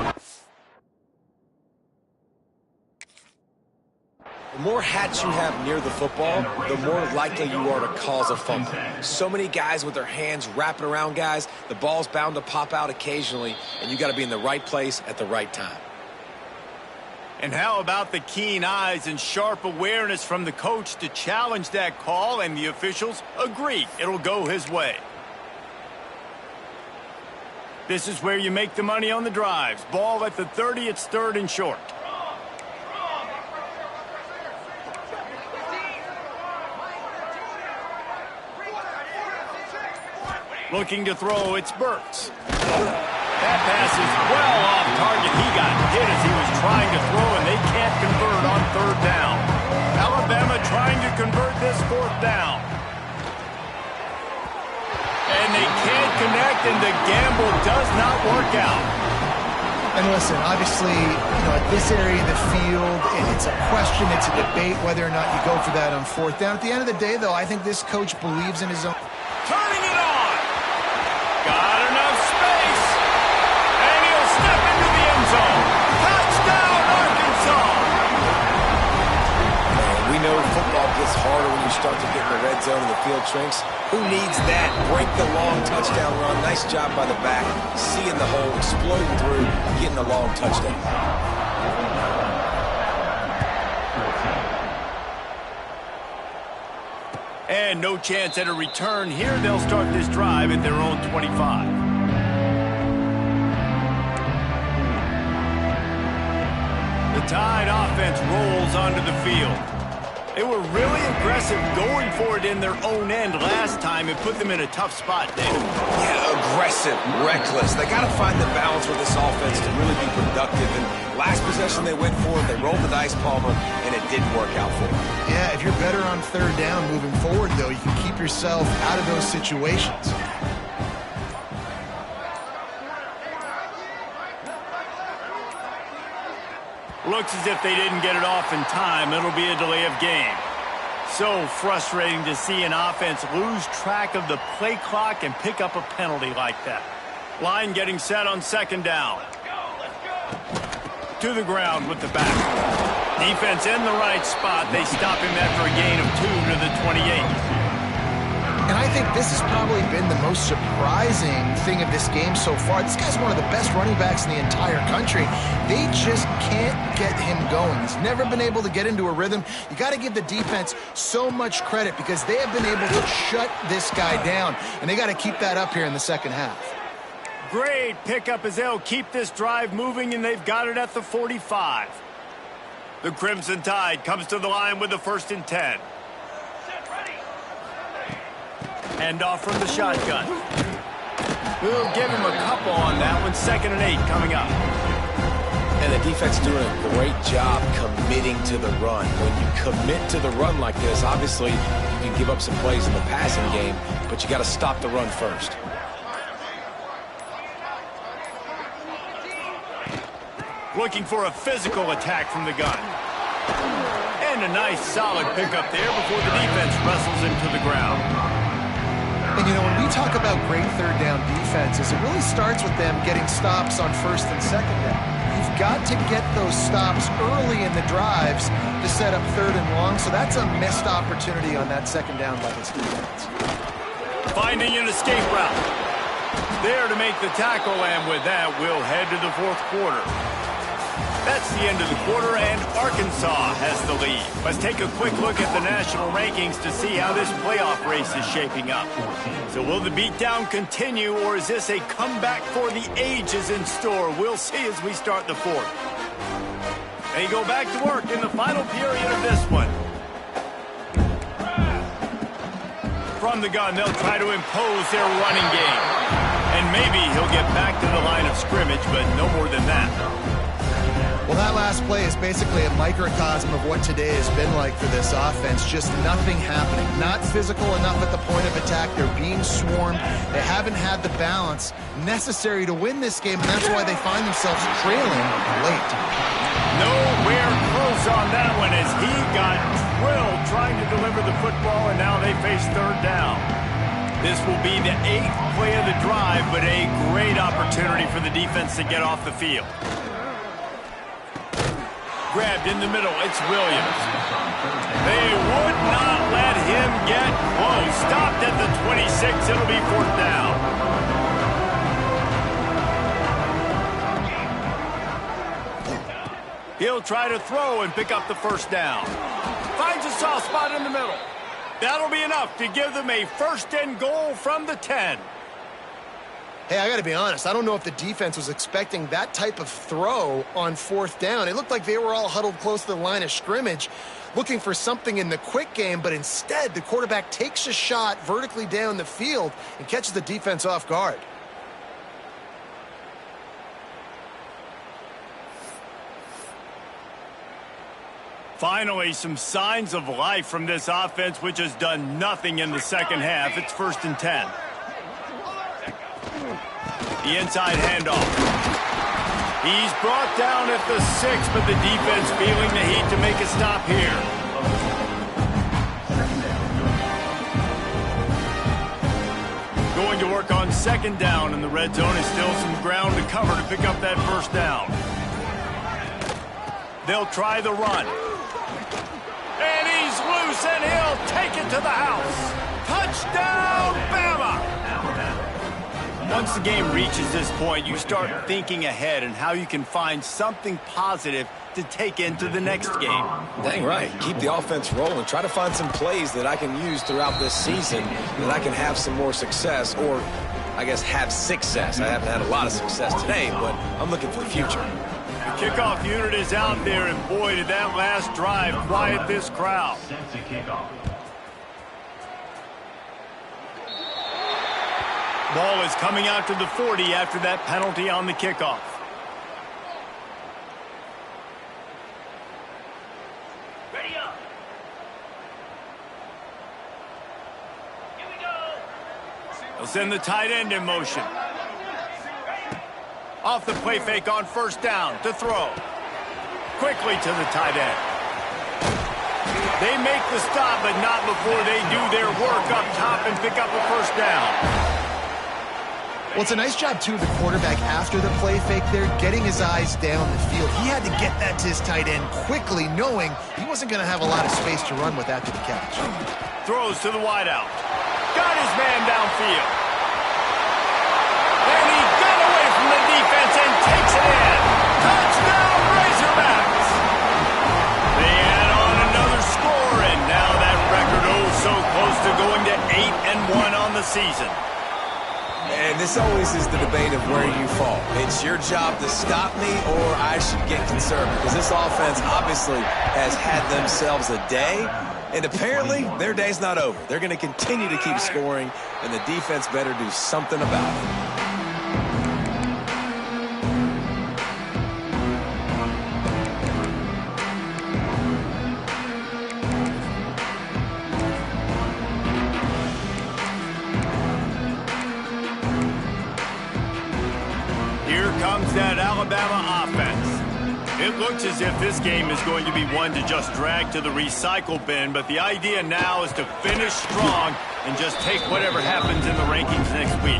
Speaker 4: The more hats you have near the football, the more likely you are to cause a fumble. So many guys with their hands wrapping around guys, the ball's bound to pop out occasionally, and you got to be in the right place at the right time.
Speaker 1: And how about the keen eyes and sharp awareness from the coach to challenge that call, and the officials agree it'll go his way. This is where you make the money on the drives. Ball at the 30, it's 3rd and short. Looking to throw, it's Burks. That pass is well off target. He got hit as he was trying to throw, and they can't convert on 3rd down. Alabama trying to convert this 4th down. And they can't connect, and the gamble does not work out.
Speaker 2: And listen, obviously, at this area of the field, it's a question, it's a debate whether or not you go for that on 4th down. At the end of the day, though, I think this coach believes in his own.
Speaker 1: Turning it on. Got enough space. And he'll step into the end zone. Touchdown, Arkansas.
Speaker 4: We know football gets harder when you start to get in the red zone and the field shrinks. Who needs that? Break the long touchdown run. Nice job by the back. Seeing the hole, exploding through, getting a long touchdown.
Speaker 1: And no chance at a return here. They'll start this drive at their own 25. The Tide offense rolls onto the field. They were really aggressive going for it in their own end last time. It put them in a tough spot, David.
Speaker 4: Yeah, aggressive, reckless. They got to find the balance with this offense to really be productive. And last possession they went for it, they rolled the dice, Palmer, and it didn't work out for them.
Speaker 2: Yeah, if you're better on third down moving forward, though, you can keep yourself out of those situations.
Speaker 1: Looks as if they didn't get it off in time. It'll be a delay of game. So frustrating to see an offense lose track of the play clock and pick up a penalty like that. Line getting set on second down. To the ground with the back. Defense in the right spot. They stop him after a gain of 2 to the 28.
Speaker 2: And I think this has probably been the most surprising thing of this game so far. This guy's one of the best running backs in the entire country. They just can't get him going. He's never been able to get into a rhythm. You got to give the defense so much credit because they have been able to shut this guy down, and they got to keep that up here in the second half.
Speaker 1: Great pickup as they'll keep this drive moving, and they've got it at the 45. The Crimson Tide comes to the line with the 1st and 10. Hand off from the shotgun. We'll give him a couple on that one. 2nd and 8 coming up.
Speaker 4: And the defense doing a great job committing to the run. When you commit to the run like this, obviously you can give up some plays in the passing game, but you got to stop the run first.
Speaker 1: Looking for a physical attack from the gun. And a nice solid pickup there before the defense wrestles him to the ground.
Speaker 2: And, you know, when we talk about great third down defenses, it really starts with them getting stops on 1st and 2nd down. You've got to get those stops early in the drives to set up 3rd and long, so that's a missed opportunity on that 2nd down by this defense.
Speaker 1: Finding an escape route. There to make the tackle, and with that, we'll head to the 4th quarter. That's the end of the quarter, and Arkansas has the lead. Let's take a quick look at the national rankings to see how this playoff race is shaping up. So will the beatdown continue, or is this a comeback for the ages in store? We'll see as we start the 4th. They go back to work in the final period of this one. From the gun, they'll try to impose their running game. And maybe he'll get back to the line of scrimmage, but no more than that.
Speaker 2: Well, that last play is basically a microcosm of what today has been like for this offense. Just nothing happening. Not physical enough at the point of attack. They're being swarmed. They haven't had the balance necessary to win this game, and that's why they find themselves trailing late.
Speaker 1: Nowhere close on that one as he got drilled trying to deliver the football, and now they face 3rd down. This will be the 8th play of the drive, but a great opportunity for the defense to get off the field. Grabbed in the middle, it's Williams. They would not let him get close. Stopped at the 26, it'll be 4th down. He'll try to throw and pick up the 1st down. Finds a soft spot in the middle. That'll be enough to give them a 1st and goal from the 10.
Speaker 2: Hey, I got to be honest. I don't know if the defense was expecting that type of throw on 4th down. It looked like they were all huddled close to the line of scrimmage, looking for something in the quick game, but instead the quarterback takes a shot vertically down the field and catches the defense off guard.
Speaker 1: Finally, some signs of life from this offense, which has done nothing in the second half. It's 1st and 10. The inside handoff. He's brought down at the 6, but the defense feeling the heat to make a stop here. Going to work on 2nd down, and the red zone is still some ground to cover to pick up that 1st down. They'll try the run. And he's loose, and he'll take it to the house. Touchdown, Bama! Once the game reaches this point, you start thinking ahead and how you can find something positive to take into the next game.
Speaker 4: Dang right. Keep the offense rolling. Try to find some plays that I can use throughout this season that I can have some more success, or I guess have success. I haven't had a lot of success today, but I'm looking for the future.
Speaker 1: The kickoff unit is out there, and boy, did that last drive quiet this crowd. Ball is coming out to the 40 after that penalty on the kickoff.
Speaker 6: Ready up. Here we go.
Speaker 1: They'll send the tight end in motion. Off the play fake on first down to throw. Quickly to the tight end. They make the stop, but not before they do their work up top and pick up a first down.
Speaker 2: Well, it's a nice job, too, of the quarterback after the play fake there, getting his eyes down the field. He had to get that to his tight end quickly, knowing he wasn't going to have a lot of space to run with after the catch.
Speaker 1: Throws to the wideout. Got his man downfield. And he got away from the defense and takes it in. Touchdown, Razorbacks! They add on another score, and now that record so close to going to 8-1 on the season.
Speaker 4: And this always is the debate of where you fall. It's your job to stop me, or I should get concerned, because this offense obviously has had themselves a day, and apparently their day's not over. They're going to continue to keep scoring, and the defense better do something about it.
Speaker 1: That Alabama offense. It looks as if this game is going to be one to just drag to the recycle bin, but the idea now is to finish strong and just take whatever happens in the rankings next week.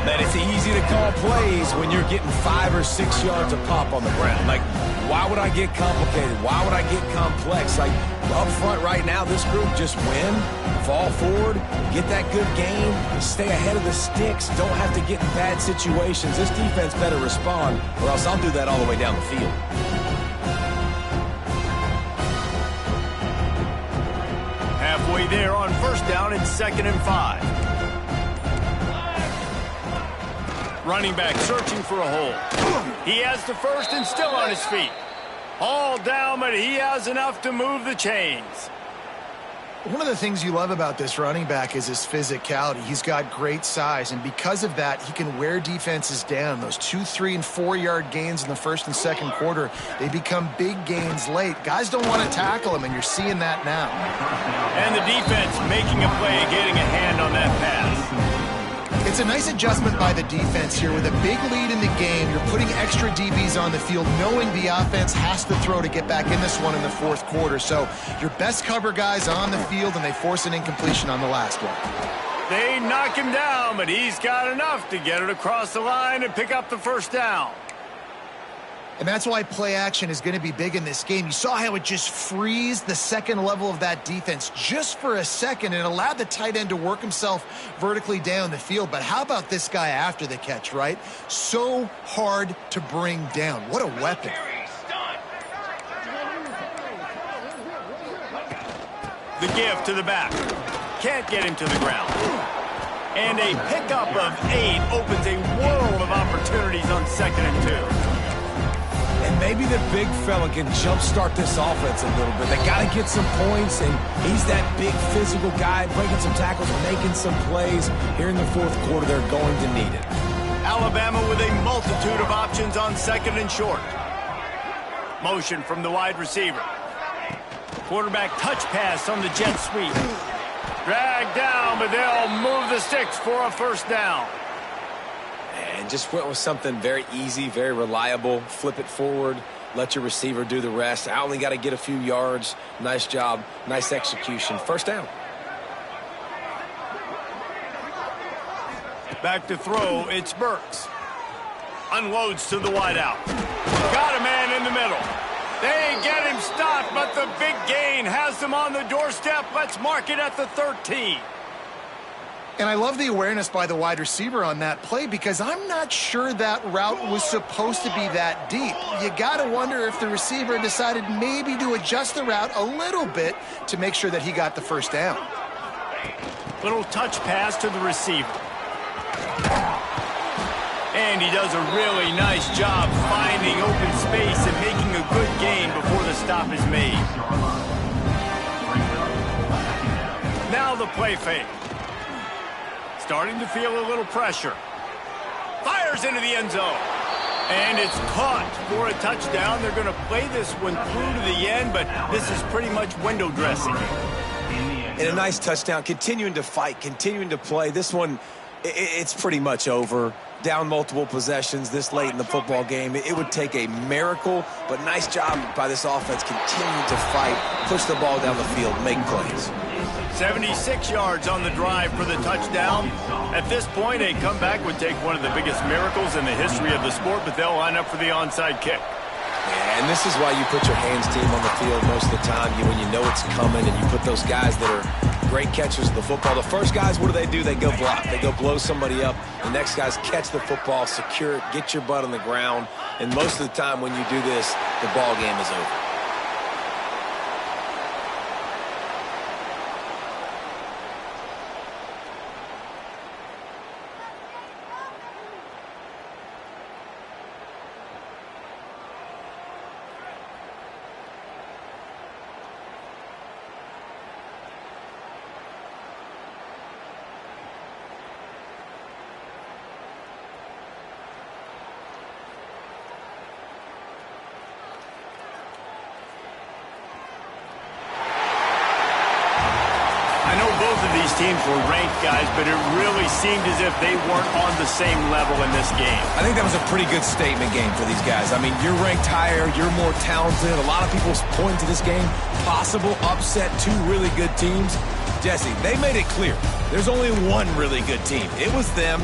Speaker 4: That it's easy to call plays when you're getting 5 or 6 yards of pop on the ground. Like, why would I get complicated? Why would I get complex? Like, up front right now, this group just win, fall forward, get that good game, stay ahead of the sticks, don't have to get in bad situations. This defense better respond, or else I'll do that all the way down the field.
Speaker 1: Halfway there on first down, it's 2nd and 5. Running back searching for a hole. He has the first and still on his feet. All down, but he has enough to move the chains.
Speaker 2: One of the things you love about this running back is his physicality. He's got great size, and because of that, he can wear defenses down. Those 2, 3, and 4-yard gains in the first and second quarter, they become big gains late. Guys don't want to tackle him, and you're seeing that now.
Speaker 1: And the defense making a play, getting a hand on that pass.
Speaker 2: It's a nice adjustment by the defense here. With a big lead in the game, you're putting extra DBs on the field, knowing the offense has to throw to get back in this one in the fourth quarter. So your best cover guys on the field, and they force an incompletion on the last one.
Speaker 1: They knock him down, but he's got enough to get it across the line and pick up the first down.
Speaker 2: And that's why play action is going to be big in this game. You saw how it just freezed the second level of that defense just for a second and allowed the tight end to work himself vertically down the field. But how about this guy after the catch, right? So hard to bring down. What a weapon.
Speaker 1: The give to the back. Can't get him to the ground. And a pickup of 8 opens a world of opportunities on 2nd and 2.
Speaker 4: And maybe the big fella can jumpstart this offense a little bit. They got to get some points, and he's that big physical guy, breaking some tackles, making some plays. Here in the fourth quarter, they're going to need it.
Speaker 1: Alabama with a multitude of options on 2nd and short. Motion from the wide receiver. Quarterback touch pass on the jet sweep. Dragged down, but they'll move the sticks for a first down.
Speaker 4: And just went with something very easy, very reliable. Flip it forward, let your receiver do the rest. I only got to get a few yards. Nice job, nice execution. First down.
Speaker 1: Back to throw, it's Burks. Unloads to the wideout. Got a man in the middle. They get him stopped, but the big gain has them on the doorstep. Let's mark it at the 13.
Speaker 2: And I love the awareness by the wide receiver on that play because I'm not sure that route was supposed to be that deep. You got to wonder if the receiver decided maybe to adjust the route a little bit to make sure that he got the first down.
Speaker 1: Little touch pass to the receiver. And he does a really nice job finding open space and making a good gain before the stop is made. Now the play fake. Starting to feel a little pressure. Fires into the end zone. And it's caught for a touchdown. They're going to play this one through to the end, but this is pretty much window dressing.
Speaker 4: And a nice touchdown, continuing to fight, continuing to play. This one, it's pretty much over. Down multiple possessions this late in the football game. It would take a miracle, but nice job by this offense continuing to fight, push the ball down the field, make plays.
Speaker 1: 76 yards on the drive for the touchdown. At this point, a comeback would take one of the biggest miracles in the history of the sport, but they'll line up for the onside kick.
Speaker 4: Yeah, and this is why you put your hands team on the field most of the time. When you know it's coming, and you put those guys that are great catchers of the football. The first guys, what do? They go block. They go blow somebody up. The next guys catch the football, secure it, get your butt on the ground. And most of the time when you do this, the ball game is over.
Speaker 1: Teams were ranked, guys, but it really seemed as if they weren't on the same level in this game.
Speaker 4: I think that was a pretty good statement game for these guys. I mean, you're ranked higher, you're more talented. A lot of people point to this game, possible upset, two really good teams. Jesse, they made it clear. There's only one really good team. It was them.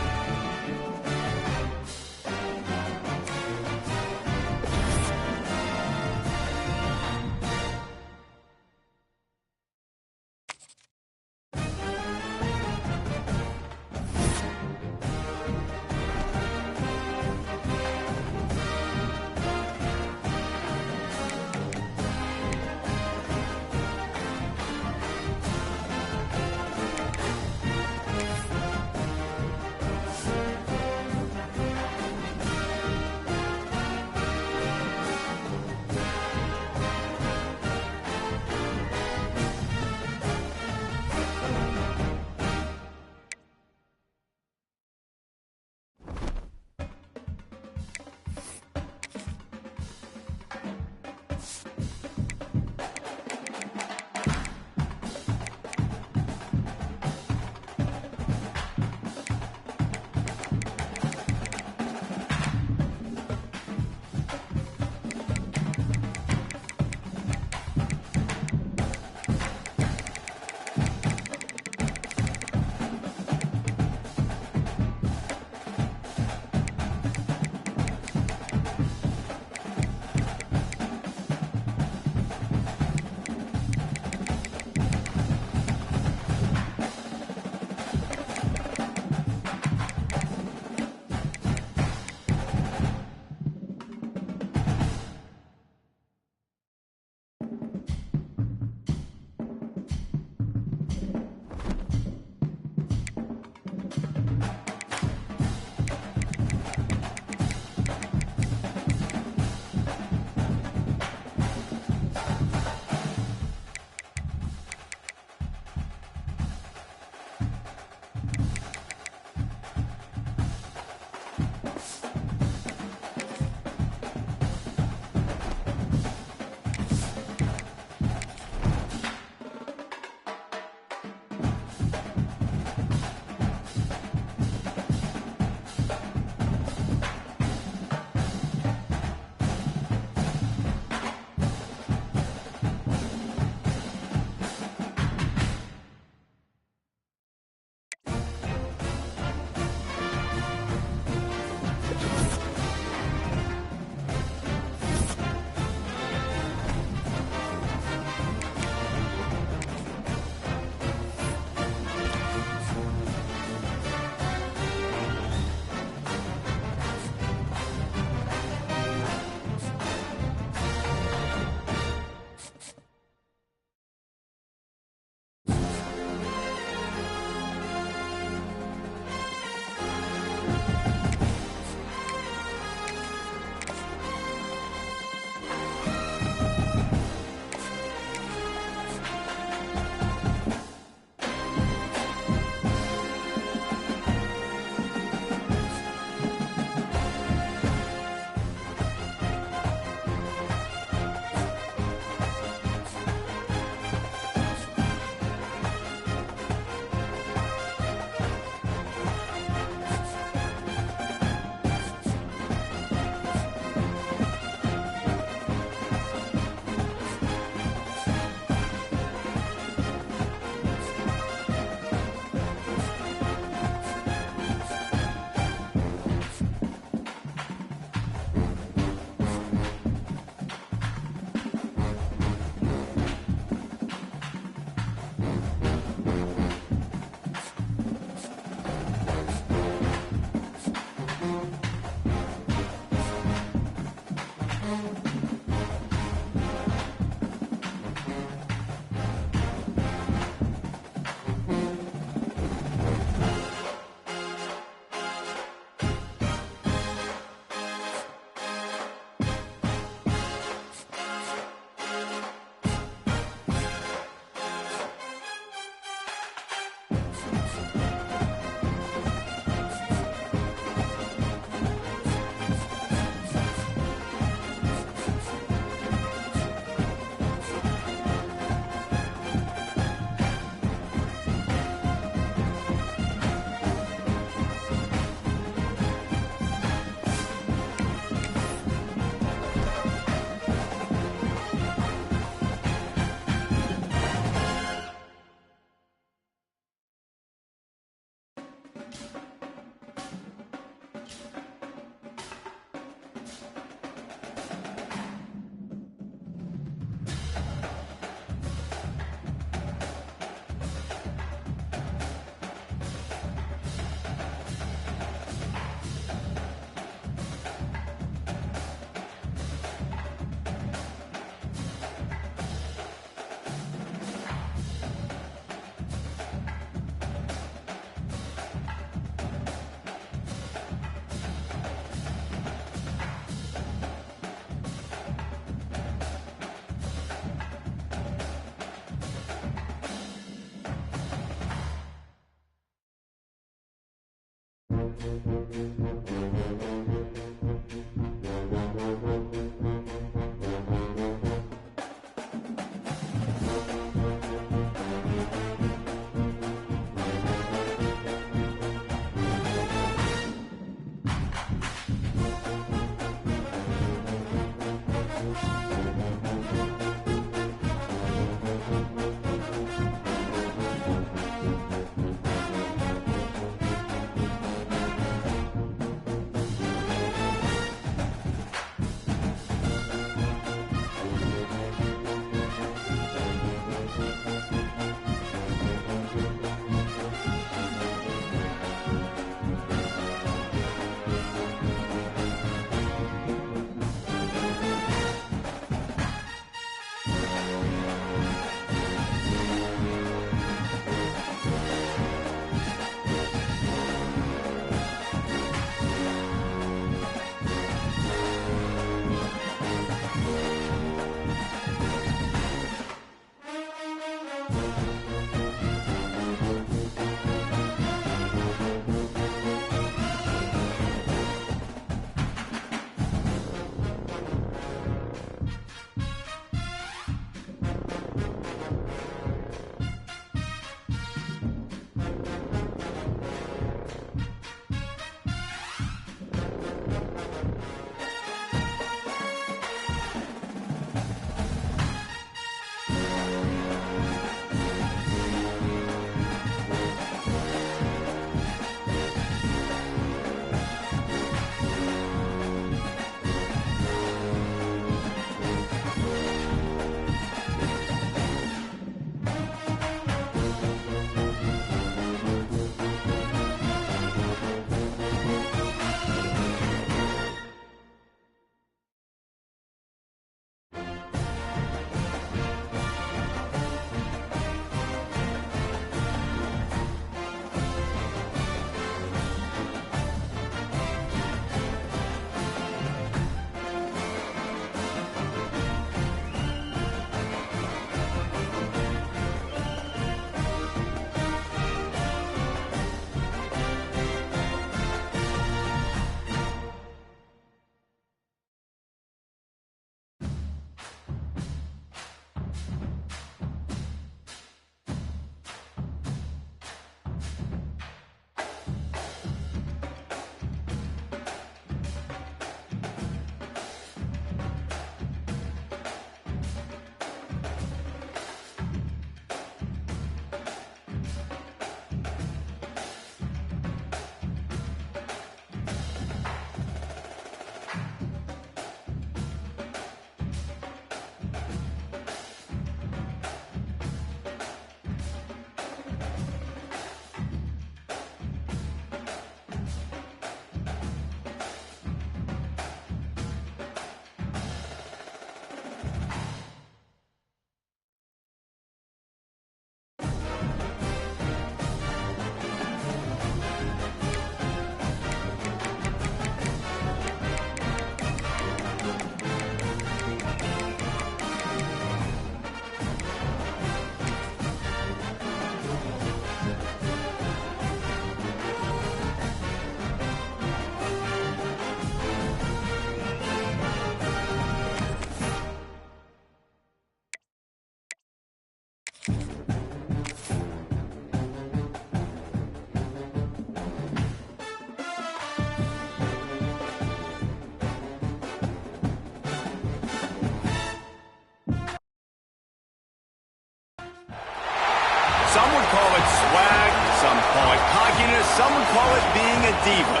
Speaker 1: Some would call it swag, some call it cockiness, some would call it being a diva.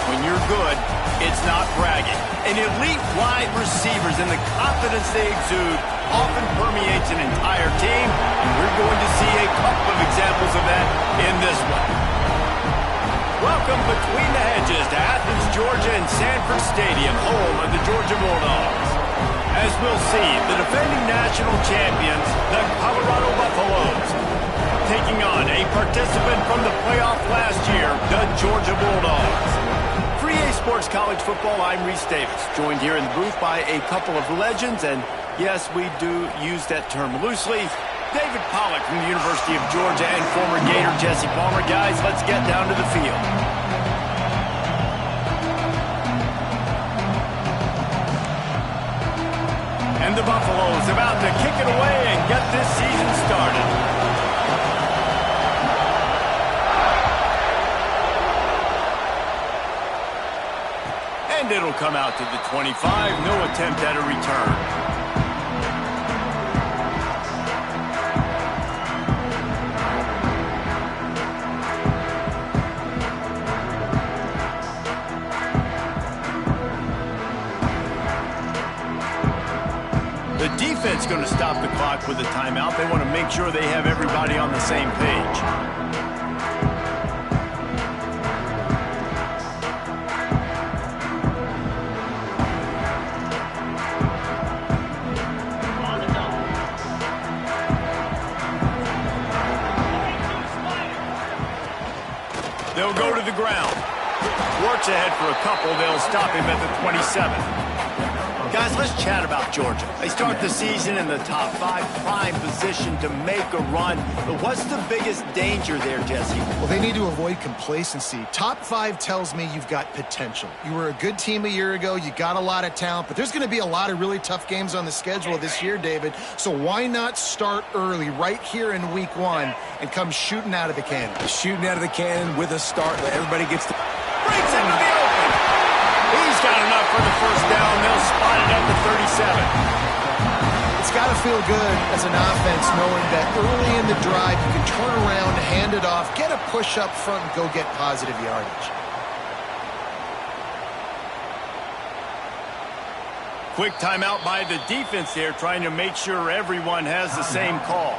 Speaker 1: When you're good, it's not bragging. And elite wide receivers and the confidence they exude often permeates an entire team, and we're going to see a couple of examples of that in this one. Welcome between the hedges to Athens, Georgia and Sanford Stadium, home of the Georgia Bulldogs. As we'll see, the defending national champions, the Colorado Buffaloes, taking on a participant from the playoff last year, the Georgia Bulldogs. For EA Sports College Football, I'm Reese Davis, joined here in the booth by a couple of legends, and yes, we do use that term loosely. David Pollack from the University of Georgia and former Gator Jesse Palmer. Guys, let's get down to the field. the Buffaloes about to kick it away and get this season started. And it'll come out to the 25. No attempt at a return. The defense going to stop the clock with a timeout. They want to make sure they have everybody on the same page. They'll go to the ground. Schwartz ahead for a couple. They'll stop him at the 27. Guys, let's chat about Georgia. They start the season in the top 5, prime position to make a run. But what's the biggest danger there, Jesse?
Speaker 2: Well, they need to avoid complacency. Top 5 tells me you've got potential. You were a good team a year ago. You got a lot of talent. But there's going to be a lot of really tough games on the schedule this year, David. So why not start early right here in week 1 and come shooting out of the cannon?
Speaker 4: Shooting out of the cannon with a start. Everybody gets to...
Speaker 1: Breaks into the open. He's got enough for the first down. They'll spot it at the 37.
Speaker 2: It's got to feel good as an offense knowing that early in the drive you can turn around, hand it off, get a push up front, and go get positive yardage.
Speaker 1: Quick timeout by the defense there, trying to make sure everyone has the same call.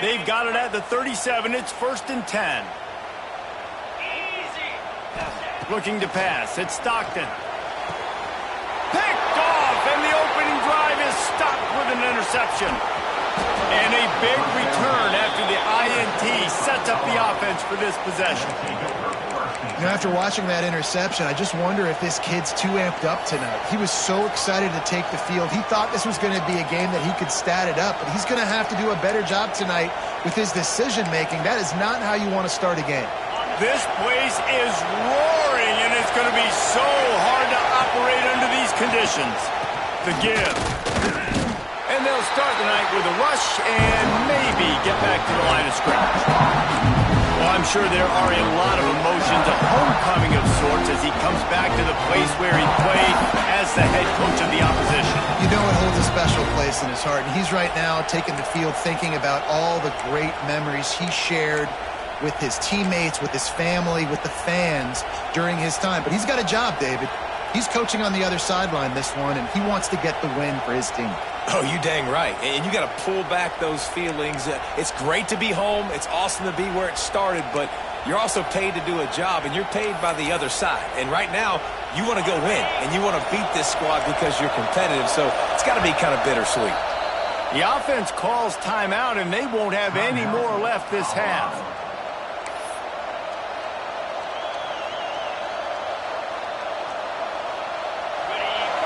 Speaker 1: They've got it at the 37. It's 1st and 10. Looking to pass. It's Stockton. Picked off, and the opening drive is stopped with an interception. And a big return after the INT sets up the offense for this possession.
Speaker 2: You know, after watching that interception, I just wonder if this kid's too amped up tonight. He was so excited to take the field. He thought this was going to be a game that he could stat it up, but he's going to have to do a better job tonight with his decision-making. That is not how you want to start a game.
Speaker 1: This place is roaring, and it's going to be so hard to operate under these conditions. The give. And they'll start the night with a rush and maybe get back to the line of scrimmage. Well, I'm sure there are a lot of emotions, a homecoming of sorts as he comes back to the place where he played as the head coach of the opposition.
Speaker 2: You know it holds a special place in his heart, and he's right now taking the field thinking about all the great memories he shared with his teammates, with his family, with the fans during his time. But he's got a job, David. He's coaching on the other sideline this one, and he wants to get the win for his team.
Speaker 4: Oh, you dang right. And you got to pull back those feelings. It's great to be home. It's awesome to be where it started, but you're also paid to do a job, and you're paid by the other side. And right now, you want to go win, and you want to beat this squad because you're competitive, so it's got to be kind of bittersweet.
Speaker 1: The offense calls timeout, and they won't have any more left this half.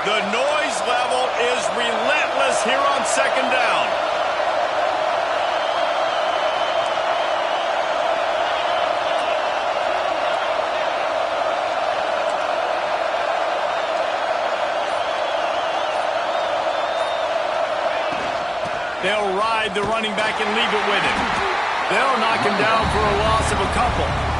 Speaker 1: The noise level is relentless here on 2nd down. They'll ride the running back and leave it with him. They'll knock him down for a loss of a couple.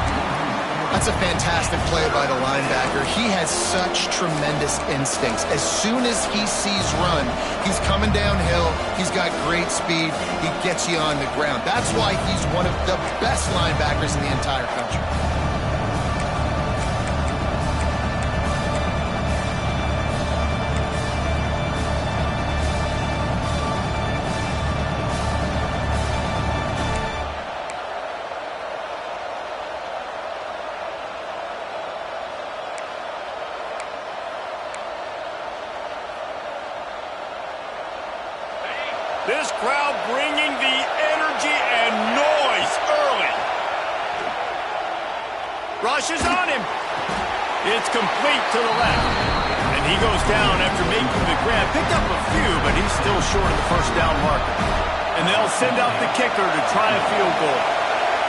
Speaker 2: That's a fantastic play by the linebacker. He has such tremendous instincts. As soon as he sees run, he's coming downhill. He's got great speed. He gets you on the ground. That's why he's one of the best linebackers in the entire country.
Speaker 1: This crowd bringing the energy and noise early. Rushes on him. It's complete to the left. And he goes down after making the grab. Picked up a few, but he's still short of the first down marker. And they'll send out the kicker to try a field goal.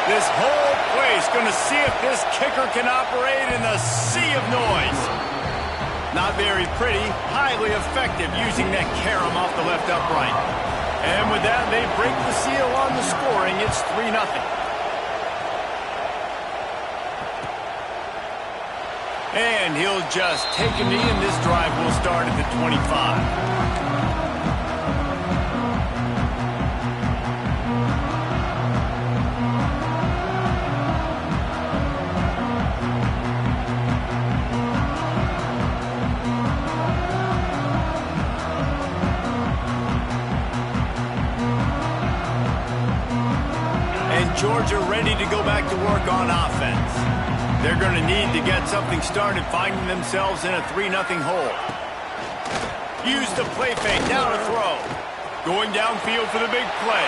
Speaker 1: This whole place. Going to see if this kicker can operate in the sea of noise. Not very pretty, highly effective using that carom off the left upright. And with that, they break the seal on the scoring. It's 3-0. And he'll just take a knee, and this drive will start at the 25. Georgia ready to go back to work on offense. They're going to need to get something started, finding themselves in a 3-0 hole. Use the play fake, down a throw. Going downfield for the big play.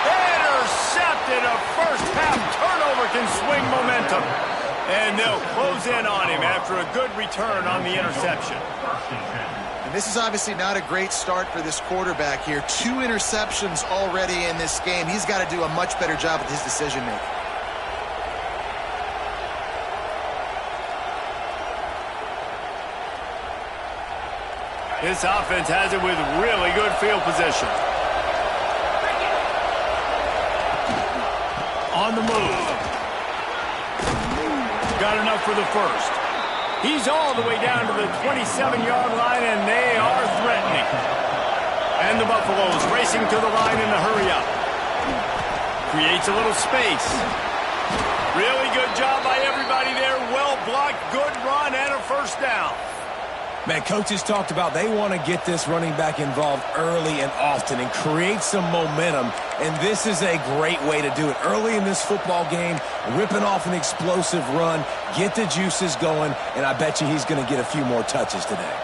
Speaker 1: Intercepted. A first-half turnover can swing momentum. And they'll close in on him after a good return on the interception.
Speaker 2: And this is obviously not a great start for this quarterback here. 2 interceptions already in this game. He's got to do a much better job with his decision-making.
Speaker 1: This offense has it with really good field position. On the move. Got enough for the first. He's all the way down to the 27-yard line, and they are threatening. And the Buffaloes racing to the line in a hurry-up. Creates a little space. Really good job by everybody there. Well blocked, good run, and a first down.
Speaker 4: Man, coaches talked about they want to get this running back involved early and often and create some momentum, and this is a great way to do it. Early in this football game, ripping off an explosive run, get the juices going, and I bet you he's going to get a few more touches today.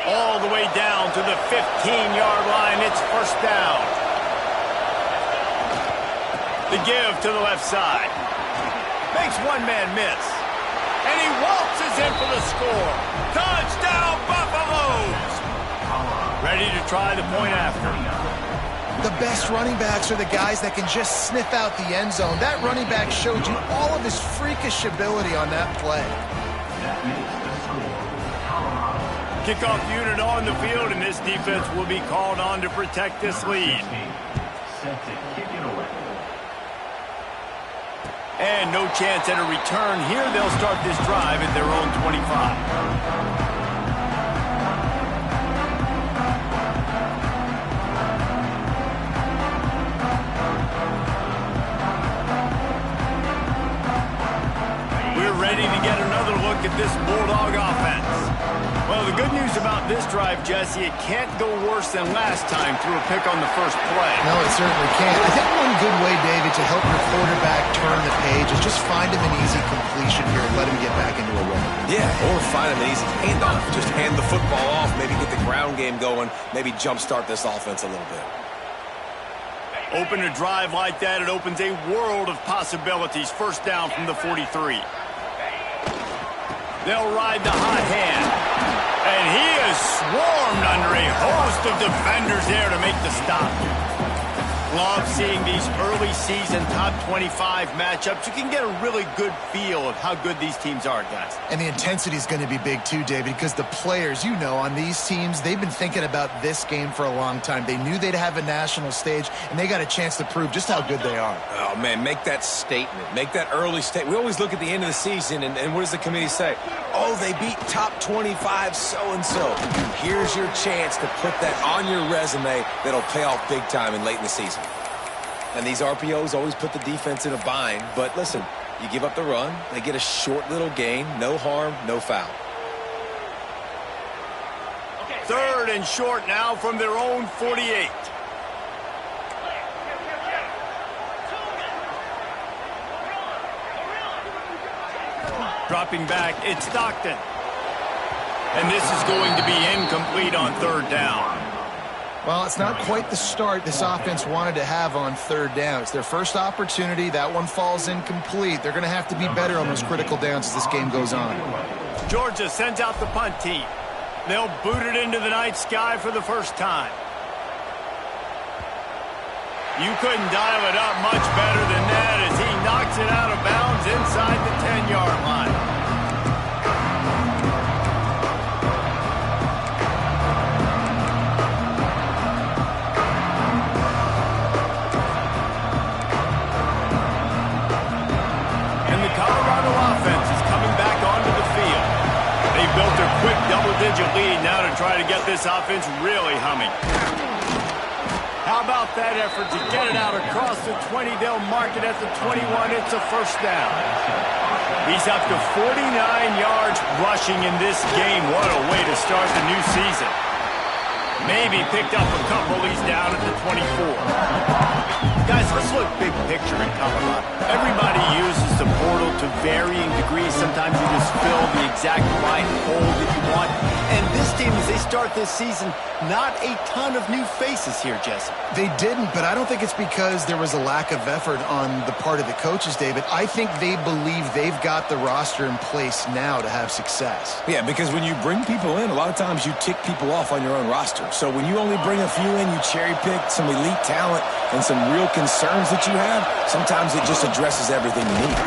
Speaker 1: All the way down to the 15-yard line. It's first down. The give to the left side. Makes one man miss. And he waltzes in for the score. Touchdown, Buffaloes! Ready to try the point after.
Speaker 2: The best running backs are the guys that can just sniff out the end zone. That running back showed you all of his freakish ability on that play.
Speaker 1: Kickoff unit on the field, and this defense will be called on to protect this lead. And no chance at a return here. They'll start this drive at their own 25. We're ready to get another look at this Bulldog offense. Well, the good news about this drive, Jesse, it can't go worse than last time through a pick on the first play.
Speaker 2: No, it certainly can't. I think one good way, David, to help your quarterback turn the page is just find him an easy completion here and let him get back into a rhythm.
Speaker 4: Yeah, or find him an easy handoff. Just hand the football off, maybe get the ground game going, maybe jumpstart this offense a little bit.
Speaker 1: Open a drive like that, it opens a world of possibilities. First down from the 43. They'll ride the hot hand. And he is swarmed under a host of defenders there to make the stop. Love seeing these early season top 25 matchups. You can get a really good feel of how good these teams are, guys.
Speaker 2: And the intensity is going to be big too, David, because the players, you know, on these teams, they've been thinking about this game for a long time. They knew they'd have a national stage, and they got a chance to prove just how good they are.
Speaker 4: Oh, man, make that statement. Make that early statement. We always look at the end of the season, and what does the committee say? Oh, they beat top 25 so-and-so. Here's your chance to put that on your resume that'll pay off big time and late in the season. And these RPOs always put the defense in a bind. But listen, you give up the run, they get a short little gain, no harm, no foul.
Speaker 1: Third and short now from their own 48. Dropping back, it's Stockton. And this is going to be incomplete on third down.
Speaker 2: Well, it's not quite the start this offense wanted to have on third down. It's their first opportunity. That one falls incomplete. They're going to have to be better on those critical downs as this game goes on.
Speaker 1: Georgia sends out the punt team. They'll boot it into the night sky for the first time. You couldn't dial it up much better than that as he knocks it out of bounds. is inside the 10-yard line. And the Colorado offense is coming back onto the field. They built a quick double-digit lead now to try to get this offense really humming. How about that effort to get it out across the 20? They'll mark it at the 21. It's a first down. He's up to 49 yards rushing in this game. What a way to start the new season. Maybe picked up a couple. He's down at the 24. Guys, let's look big picture in Colorado. Everybody uses the portal to varying degrees. Sometimes you just fill the exact right hole that you want. And this team, as they start this season, not a ton of new faces here, Jesse.
Speaker 2: They didn't, but I don't think it's because there was a lack of effort on the part of the coaches, David. I think they believe they've got the roster in place now to have success.
Speaker 4: Yeah, because when you bring people in, a lot of times you tick people off on your own roster. So when you only bring a few in, you cherry-pick some elite talent and some real concerns that you have, sometimes it just addresses everything you need.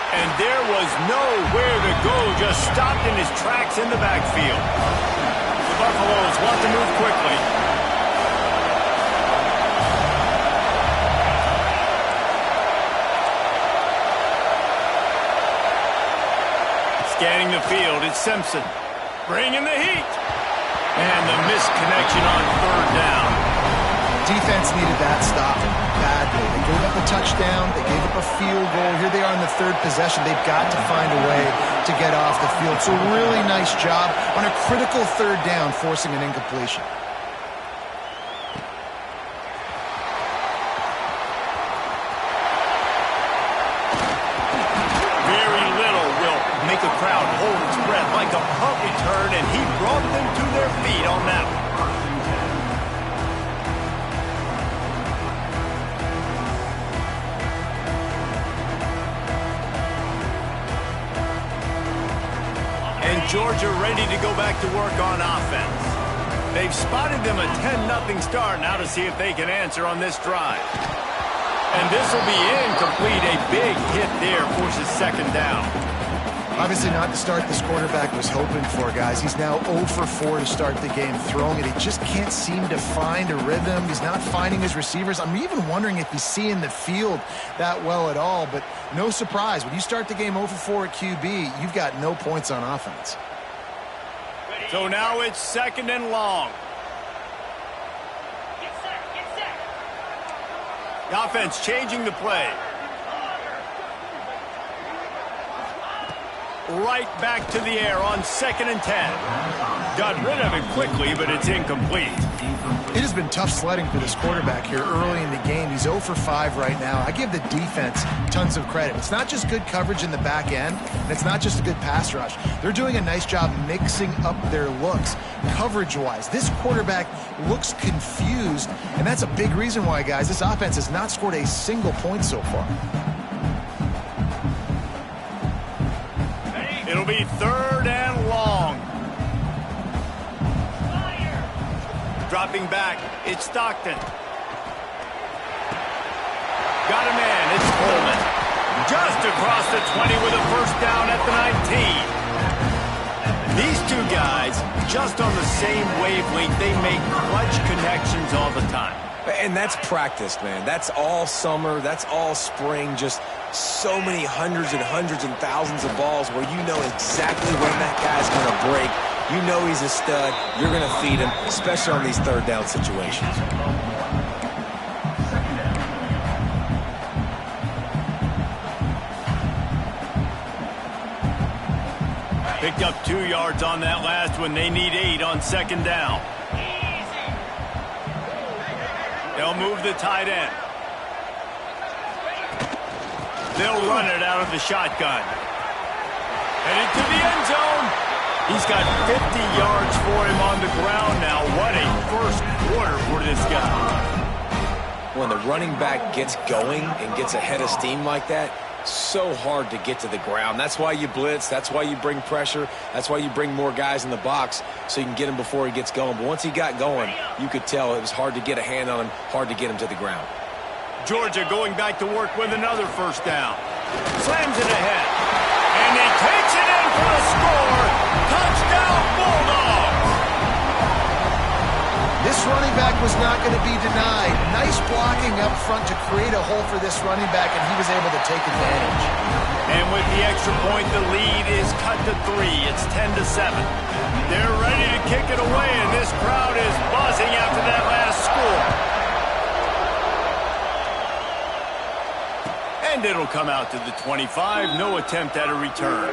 Speaker 1: And there was nowhere to go, just stopped in his tracks in the backfield. The Buffaloes want to move quickly. Scanning the field, it's Simpson. Bringing the heat. And the missed connection on third down.
Speaker 2: Defense needed that stop badly. They gave up a touchdown. They gave up a field goal. Here they are in the third possession. They've got to find a way to get off the field. So really nice job on a critical third down, forcing an incompletion.
Speaker 1: Very little will make a crowd hold its breath like a punt return, and he brought them to their feet on that one. And Georgia ready to go back to work on offense. They've spotted them a 10-0 start now to see if they can answer on this drive. And this will be incomplete. A big hit there forces second down.
Speaker 2: Obviously not the start this quarterback was hoping for, guys. He's now 0 for 4 to start the game throwing it. He just can't seem to find a rhythm. He's not finding his receivers. I'm even wondering if he's seeing the field that well at all, but no surprise. When you start the game 0 for 4 at QB, you've got no points on offense.
Speaker 1: So now it's second and long.
Speaker 6: Get set, get set.
Speaker 1: The offense changing the play. Right back to the air on 2nd and 10. Got rid of it quickly, but it's incomplete.
Speaker 2: It has been tough sledding for this quarterback here early in the game. He's 0 for 5 right now. I give the defense tons of credit. It's not just good coverage in the back end, and it's not just a good pass rush. They're doing a nice job mixing up their looks coverage-wise. This quarterback looks confused, and that's a big reason why, guys, this offense has not scored a single point so far.
Speaker 1: It'll be third and long.
Speaker 6: Fire.
Speaker 1: Dropping back, it's Stockton. Got a man, it's Coleman. Just across the 20 with a first down at the 19. These two guys, just on the same wavelength, they make clutch connections all the time.
Speaker 4: And that's practice, man. That's all summer. That's all spring. Just so many hundreds and thousands of balls where you know exactly when that guy's going to break. You know he's a stud. You're going to feed him, especially on these third down situations.
Speaker 1: Picked up 2 yards on that last one. They need 8 on second down. They'll move the tight end. They'll run it out of the shotgun. Headed to the end zone. He's got 50 yards for him on the ground now. What a first quarter for this guy.
Speaker 4: When the running back gets going and gets a head of steam like that, so hard to get to the ground. That's why you blitz. That's why you bring pressure. That's why you bring more guys in the box so you can get him before he gets going. But once he got going, you could tell it was hard to get a hand on him, hard to get him to the ground.
Speaker 1: Georgia going back to work with another first down. Slams it ahead. And he takes it in for the score. Touchdown, Bulldogs!
Speaker 2: This running back was not going to be denied. Nice blocking up front to create a hole for this running back, and he was able to take advantage.
Speaker 1: And with the extra point, the lead is cut to 3. It's 10-7. They're ready to kick it away, and this crowd is buzzing after that last score. And it'll come out to the 25. No attempt at a return.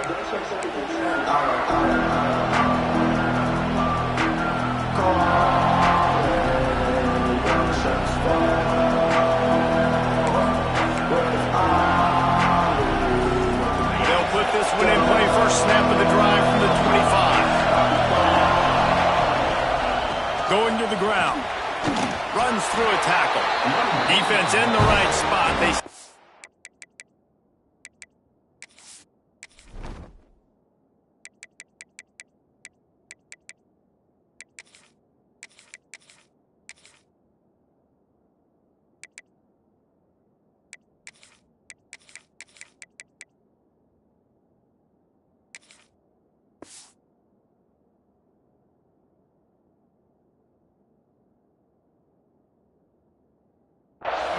Speaker 1: They'll put this one in play first snap of the drive from the 25. Going to the ground. Runs through a tackle. Defense in the right spot. They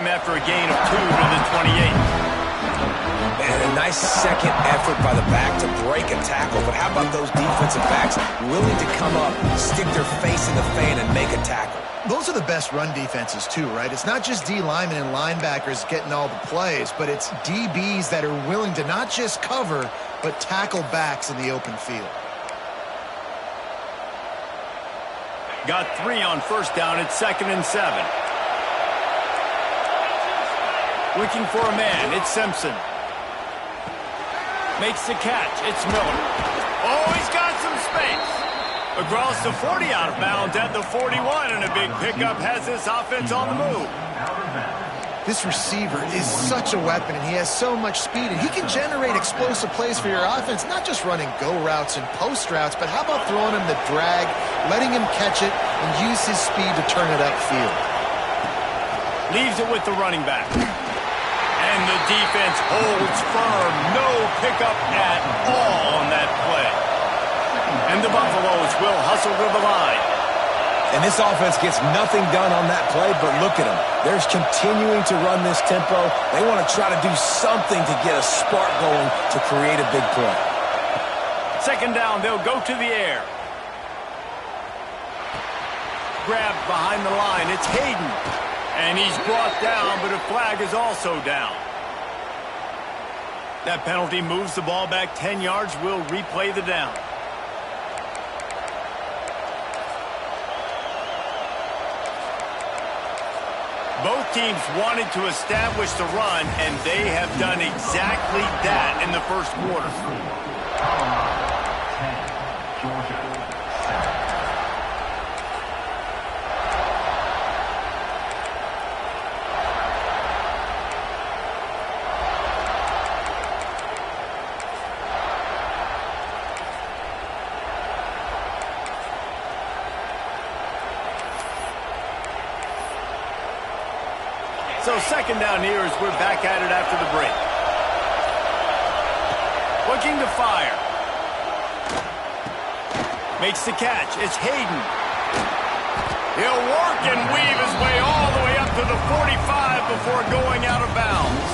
Speaker 1: after a gain of 2 to the 28.
Speaker 4: And a nice second effort by the back to break a tackle. But how about those defensive backs willing to come up, stick their face in the fan, and make a tackle?
Speaker 2: Those are the best run defenses too, right? It's not just D linemen and linebackers getting all the plays, but it's DBs that are willing to not just cover, but tackle backs in the open field.
Speaker 1: Got 3 on first down. It's 2nd and 7. Looking for a man. It's Simpson. Makes the catch. It's Miller. Oh, he's got some space. Across the 40, out of bounds at the 41, and a big pickup has this offense on the move.
Speaker 2: This receiver is such a weapon, and he has so much speed, and he can generate explosive plays for your offense, not just running go routes and post routes, but how about throwing him the drag, letting him catch it, and use his speed to turn it upfield.
Speaker 1: Leaves it with the running back. And the defense holds firm. No pickup at all on that play. And the Buffaloes will hustle to the line.
Speaker 4: And this offense gets nothing done on that play, but look at them. They're continuing to run this tempo. They want to try to do something to get a spark going to create a big play.
Speaker 1: 2nd down, they'll go to the air. Grabbed behind the line. It's Hayden. And he's brought down, but a flag is also down. That penalty moves the ball back 10 yards. We'll replay the down. Both teams wanted to establish the run, and they have done exactly that in the first quarter. So 2nd down here as we're back at it after the break. Looking to fire. Makes the catch. It's Hayden. He'll work and weave his way all the way up to the 45 before going out of bounds.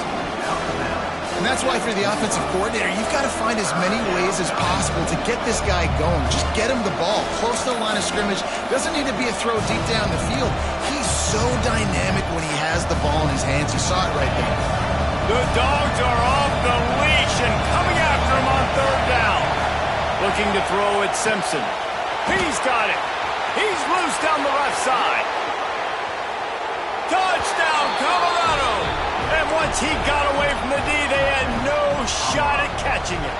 Speaker 2: And that's why for the offensive coordinator, you've got to find as many ways as possible to get this guy going. Just get him the ball close to the line of scrimmage. Doesn't need to be a throw deep down the field. He's so dynamic when he has the ball in his hands. You saw it right there.
Speaker 1: The Dogs are off the leash and coming after him on 3rd down. Looking to throw at Simpson. He's got it. He's loose down the left side. Touchdown, Colorado! And once he got away from the D, they had no shot at catching it.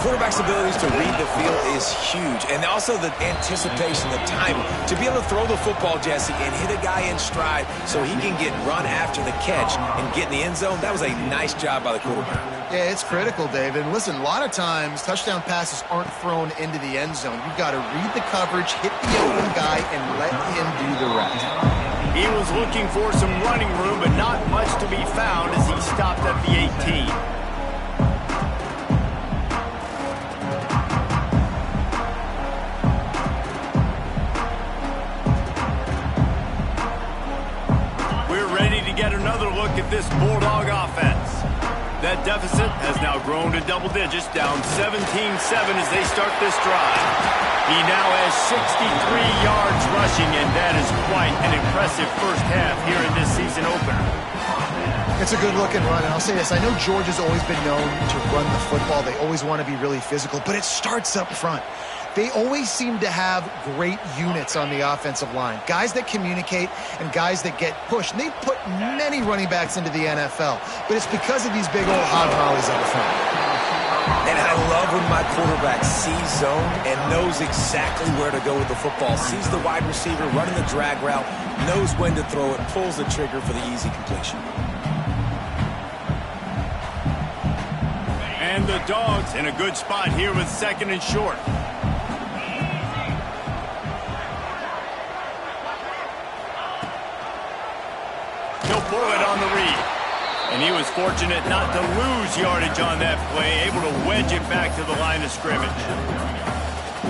Speaker 4: Quarterback's abilities to read the field is huge, and also the anticipation, the timing. To be able to throw the football, Jesse, and hit a guy in stride so he can get run after the catch and get in the end zone, that was a nice job by the quarterback.
Speaker 2: Yeah, it's critical, David. Listen, a lot of times touchdown passes aren't thrown into the end zone. You've got to read the coverage, hit the open guy, and let him do the rest.
Speaker 1: He was looking for some running room, but not much to be found as he stopped at the 18. We're ready to get another look at this Bulldog offense. That deficit has now grown to double digits, down 17-7 as they start this drive. He now has 63 yards rushing, and that is quite an impressive first half here in this season opener.
Speaker 2: It's a good-looking run, and I'll say this. I know Georgia's always been known to run the football. They always want to be really physical, but it starts up front. They always seem to have great units on the offensive line. Guys that communicate and guys that get pushed. And they've put many running backs into the NFL, but it's because of these big old hog mollies up front.
Speaker 4: And I love when my quarterback sees zone and knows exactly where to go with the football. Sees the wide receiver running the drag route, knows when to throw it, pulls the trigger for the easy completion.
Speaker 1: And the Dogs in a good spot here with second and short. He'll pull it on the read. And he was fortunate not to lose yardage on that play, able to wedge it back to the line of scrimmage.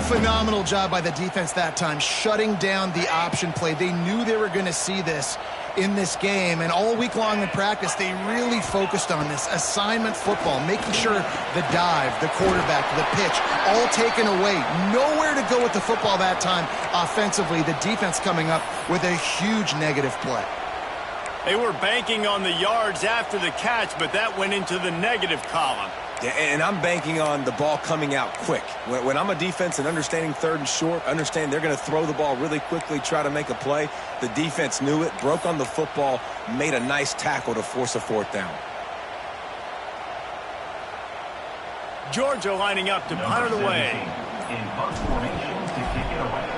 Speaker 2: Phenomenal job by the defense that time, shutting down the option play. They knew they were going to see this in this game, and all week long in practice, they really focused on this assignment football, making sure the dive, the quarterback, the pitch, all taken away. Nowhere to go with the football that time offensively. The defense coming up with a huge negative play.
Speaker 1: They were banking on the yards after the catch, but that went into the negative column.
Speaker 4: Yeah, and I'm banking on the ball coming out quick. When I'm a defense and understanding third and short, understand they're going to throw the ball really quickly, try to make a play. The defense knew it, broke on the football, made a nice tackle to force a fourth down.
Speaker 1: Georgia lining up to punt it away.
Speaker 6: In punt formation to kick it away.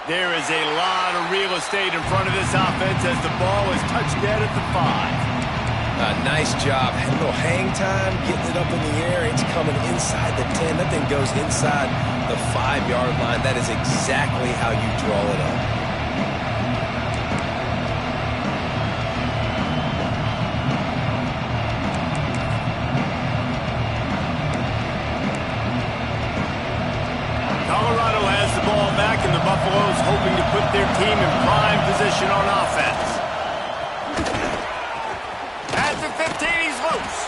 Speaker 1: There is a lot of real estate in front of this offense as the ball is touched dead at the 5.
Speaker 4: Nice job. A little hang time, getting it up in the air. It's coming inside the 10. That thing goes inside the 5-yard line. That is exactly how you draw it up.
Speaker 1: Colorado has the ball back, and the Buffaloes hoping to put their team in prime position on offense. At the 15, he's loose.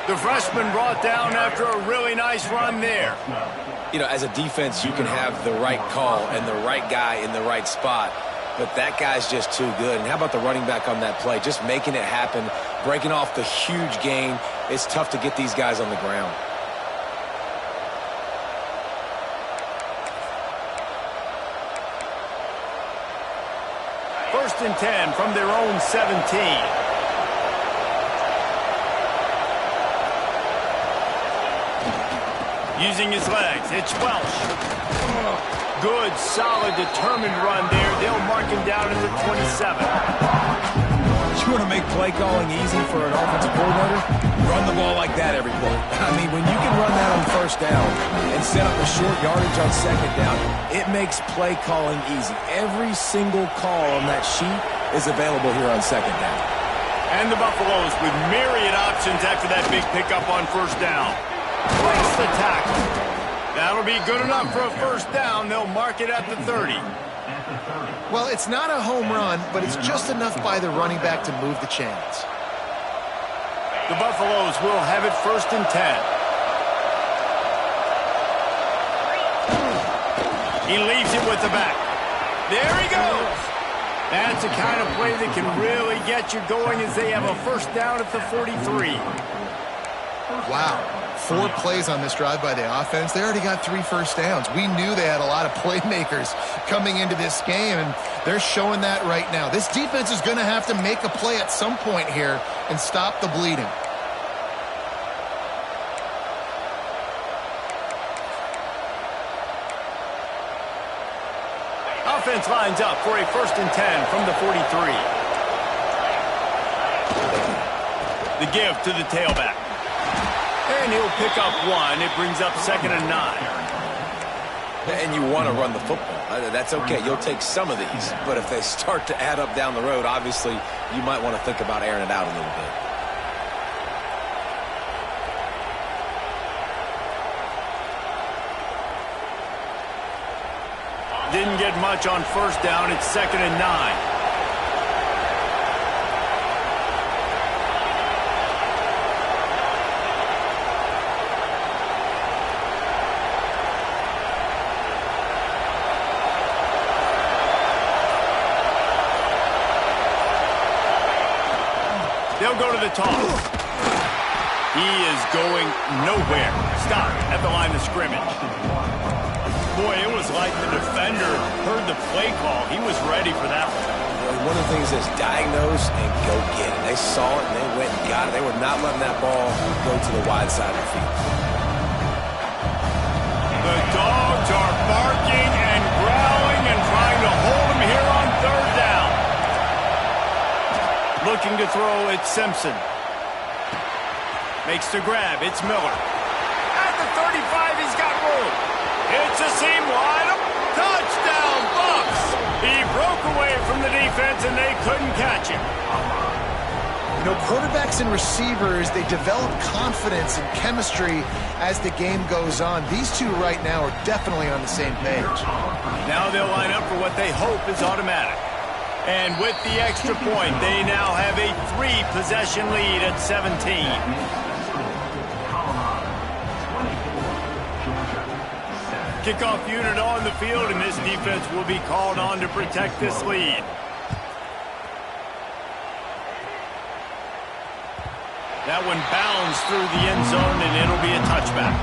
Speaker 1: The freshman brought down after a really nice run there.
Speaker 4: You know, as a defense, you can have the right call and the right guy in the right spot, but that guy's just too good. And how about the running back on that play? Just making it happen, breaking off the huge gain. It's tough to get these guys on the ground.
Speaker 1: First and 10 from their own 17. Using his legs, it's Welsh. Good, solid, determined run there. They'll mark him down at the 27.
Speaker 4: You want to make play calling easy for an offensive coordinator? Run the ball like that every play. I mean, when you can run that on first down and set up a short yardage on second down, it makes play calling easy. Every single call on that sheet is available here on second down.
Speaker 1: And the Buffaloes with myriad options after that big pickup on first down. Place the tackle. That'll be good enough for a first down. They'll mark it at the 30.
Speaker 2: Well, it's not a home run, but it's just enough by the running back to move the chains.
Speaker 1: The Buffaloes will have it first and 10. He leaves it with the back. There he goes. That's the kind of play that can really get you going as they have a first down at the 43.
Speaker 2: Wow. 4 plays on this drive by the offense. They already got 3 first downs. We knew they had a lot of playmakers coming into this game, and they're showing that right now. This defense is going to have to make a play at some point here and stop the bleeding.
Speaker 1: Offense lines up for a first and 10 from the 43. The give to the tailback. And he'll pick up one. It brings up 2nd and 9.
Speaker 4: And you want to run the football. That's okay. You'll take some of these. But if they start to add up down the road, obviously, you might want to think about airing it out a little bit.
Speaker 1: Didn't get much on 1st down. It's 2nd and 9. They'll go to the toss. He is going nowhere. Stop at the line of scrimmage. Boy, it was like the defender heard the play call. He was ready for that one.
Speaker 4: One of the things is diagnose and go get it. They saw it and they went and got it. They were not letting that ball go to the wide side of the field.
Speaker 1: The Dogs are barking and growling and trying to hold him here on 3rd down. Looking to throw, it's Simpson. Makes the grab, it's Miller. At the 35, he's got room. It's a seam wide. Touchdown, Bucks! He broke away from the defense, and they couldn't catch him.
Speaker 2: You know, quarterbacks and receivers, they develop confidence and chemistry as the game goes on. These two right now are definitely on the same page.
Speaker 1: Now they'll line up for what they hope is automatic. And with the extra point, they now have a 3-possession lead at 17. Kickoff unit on the field, and this defense will be called on to protect this lead. That one bounds through the end zone, and it'll be a touchback.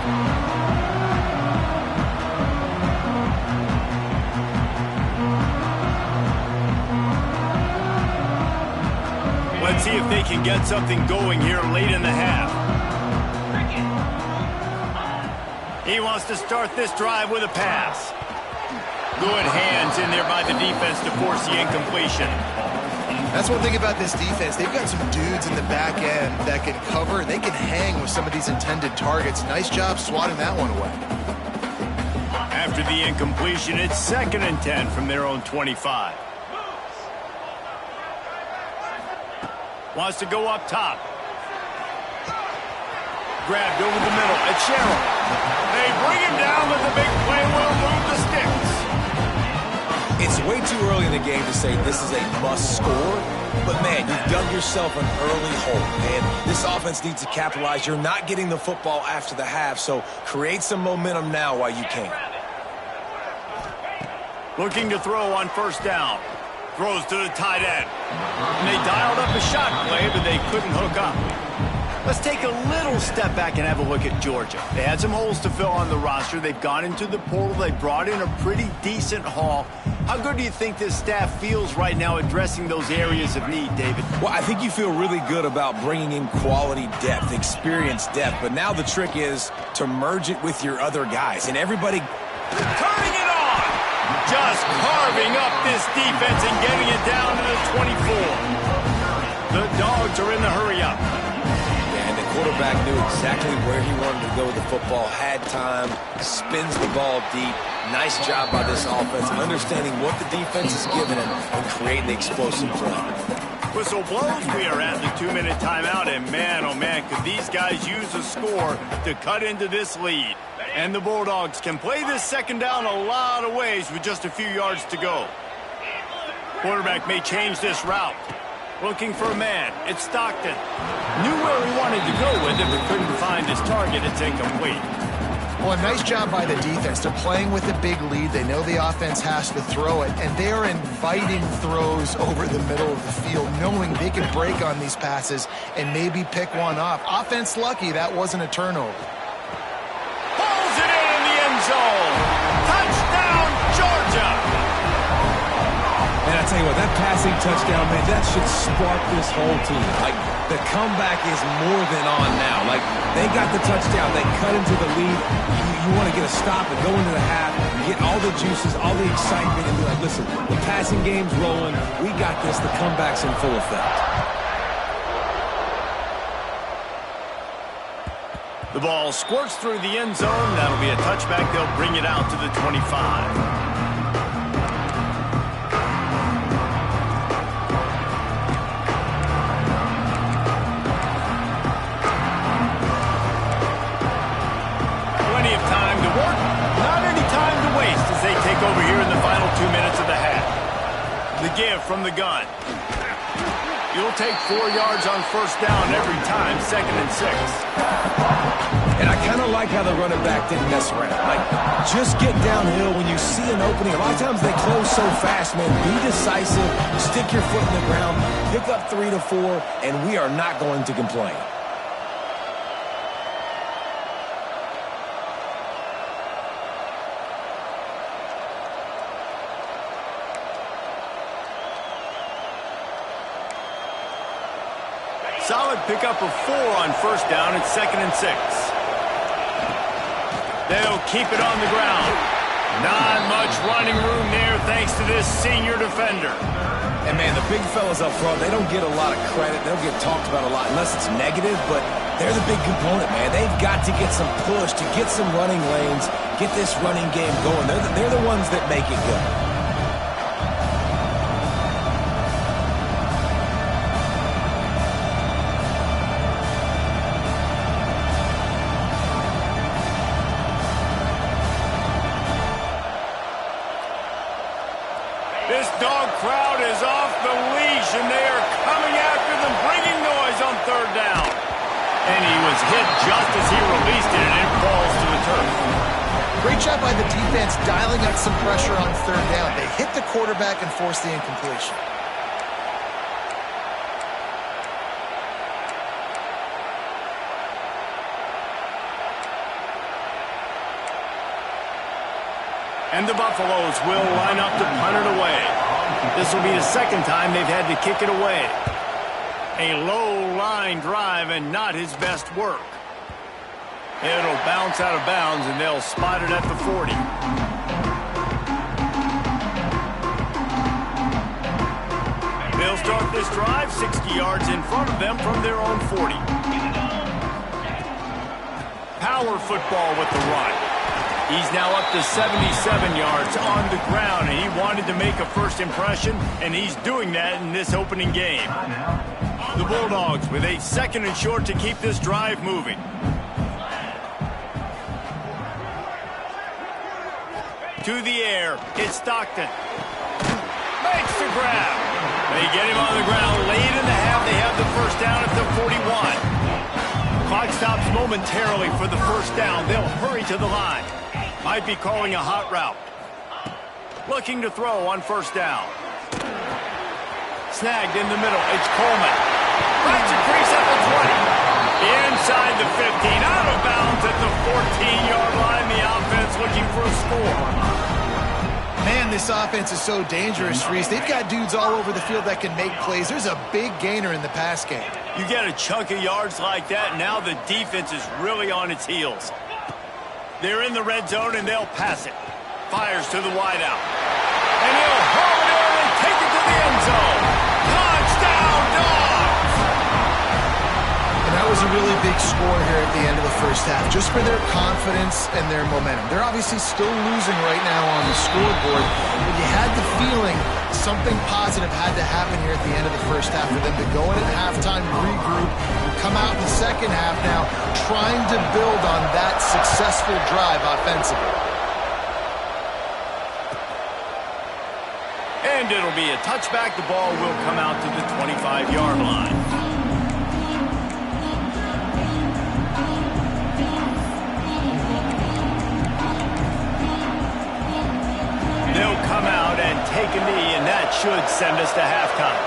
Speaker 1: Let's see if they can get something going here late in the half. He wants to start this drive with a pass. Good hands in there by the defense to force the incompletion.
Speaker 2: That's one thing about this defense. They've got some dudes in the back end that can cover. They can hang with some of these intended targets. Nice job swatting that one away.
Speaker 1: After the incompletion, it's 2nd and 10 from their own 25. Wants to go up top. Grabbed over the middle. It's Sherrill. They bring him down with the big play. Will move the sticks.
Speaker 4: It's way too early in the game to say this is a must score, but man, you've dug yourself an early hole, and this offense needs to capitalize. You're not getting the football after the half, so create some momentum now while you can.
Speaker 1: Looking to throw on 1st down. Throws to the tight end. And they dialed up a shot play, but they couldn't hook up. Let's take a little step back and have a look at Georgia. They had some holes to fill on the roster. They've gone into the portal. They brought in a pretty decent haul. How good do you think this staff feels right now addressing those areas of need, David?
Speaker 4: Well, I think you feel really good about bringing in quality depth, experience depth. But now the trick is to merge it with your other guys. And everybody
Speaker 1: turning it on. Just carving up this defense and getting it down to the 24. The Dogs are in the hurry-up.
Speaker 4: And the quarterback knew exactly where he wanted to go with the football, had time, spins the ball deep. Nice job by this offense, understanding what the defense is giving him and creating the explosive play.
Speaker 1: Whistle blows. We are at the 2-minute timeout, and man, oh man, could these guys use a score to cut into this lead. And the Bulldogs can play this 2nd down a lot of ways with just a few yards to go. Quarterback may change this route. Looking for a man. It's Stockton. Knew where he wanted to go with it, but couldn't find his target. It's incomplete.
Speaker 2: Well, a nice job by the defense. They're playing with a big lead. They know the offense has to throw it, and they are inviting throws over the middle of the field, knowing they can break on these passes and maybe pick one off. Offense lucky that wasn't a turnover.
Speaker 1: Pulls it in the end zone. Touchdown, Georgia.
Speaker 4: And I tell you what, that passing touchdown, man, that should spark this whole team. Like, the comeback is more than on now. Like, they got the touchdown. They cut into the lead. You want to get a stop and go into the half, get all the juices, all the excitement, and be like, listen, the passing game's rolling. We got this. The comeback's in full effect.
Speaker 1: The ball squirts through the end zone. That'll be a touchback. They'll bring it out to the 25. Over here in the final 2 minutes of the half. The give from the gun. You'll take 4 yards on first down every time, 2nd and 6.
Speaker 4: And I kind of like how the running back didn't mess around. Like, just get downhill when you see an opening. A lot of times they close so fast, man. Be decisive, stick your foot in the ground, pick up 3 to 4, and we are not going to complain.
Speaker 1: Solid pickup of 4 on first down. It's 2nd and 6. They'll keep it on the ground. Not much running room there thanks to this senior defender.
Speaker 4: And, man, the big fellas up front, they don't get a lot of credit. They don't get talked about a lot unless it's negative, but they're the big component, man. They've got to get some push, to get some running lanes, get this running game going. They're the ones that make it go.
Speaker 1: This dog crowd is off the leash, and they are coming after them, bringing noise on 3rd down. And he was hit just as he released it, and it falls to the turf.
Speaker 2: Great job by the defense dialing up some pressure on 3rd down. They hit the quarterback and forced the incompletion.
Speaker 1: And the Buffaloes will line up to punt it away. This will be the 2nd time they've had to kick it away. A low line drive and not his best work. It'll bounce out of bounds, and they'll spot it at the 40. They'll start this drive 60 yards in front of them from their own 40. Power football with the run. He's now up to 77 yards on the ground, and he wanted to make a first impression, and he's doing that in this opening game. The Bulldogs with a 2nd and short to keep this drive moving. To the air, it's Stockton. Makes the grab. They get him on the ground late in the half. They have the first down at the 41. Clock stops momentarily for the first down. They'll hurry to the line. Might be calling a hot route. Looking to throw on first down. Snagged in the middle. It's Coleman. Finds a crease at the 20. Inside the 15. Out of bounds at the 14-yard line. The offense looking for a score.
Speaker 2: Man, this offense is so dangerous, Reese. They've got dudes all over the field that can make plays. There's a big gainer in the pass game.
Speaker 1: You get a chunk of yards like that, now the defense is really on its heels. They're in the red zone, and they'll pass it. Fires to the wideout. And he'll haul it in and take it to the end zone. Touchdown, Dogs!
Speaker 2: And that was a really big score here at the end of the first half, just for their confidence and their momentum. They're obviously still losing right now on the scoreboard, but you had the feeling something positive had to happen here at the end of the first half for them to go in at halftime, regroup, and come out in the second half now trying to build on that successful drive offensively.
Speaker 1: And it'll be a touchback. The ball will come out to the 25-yard line. They'll come out and take a knee, and that should send us to halftime.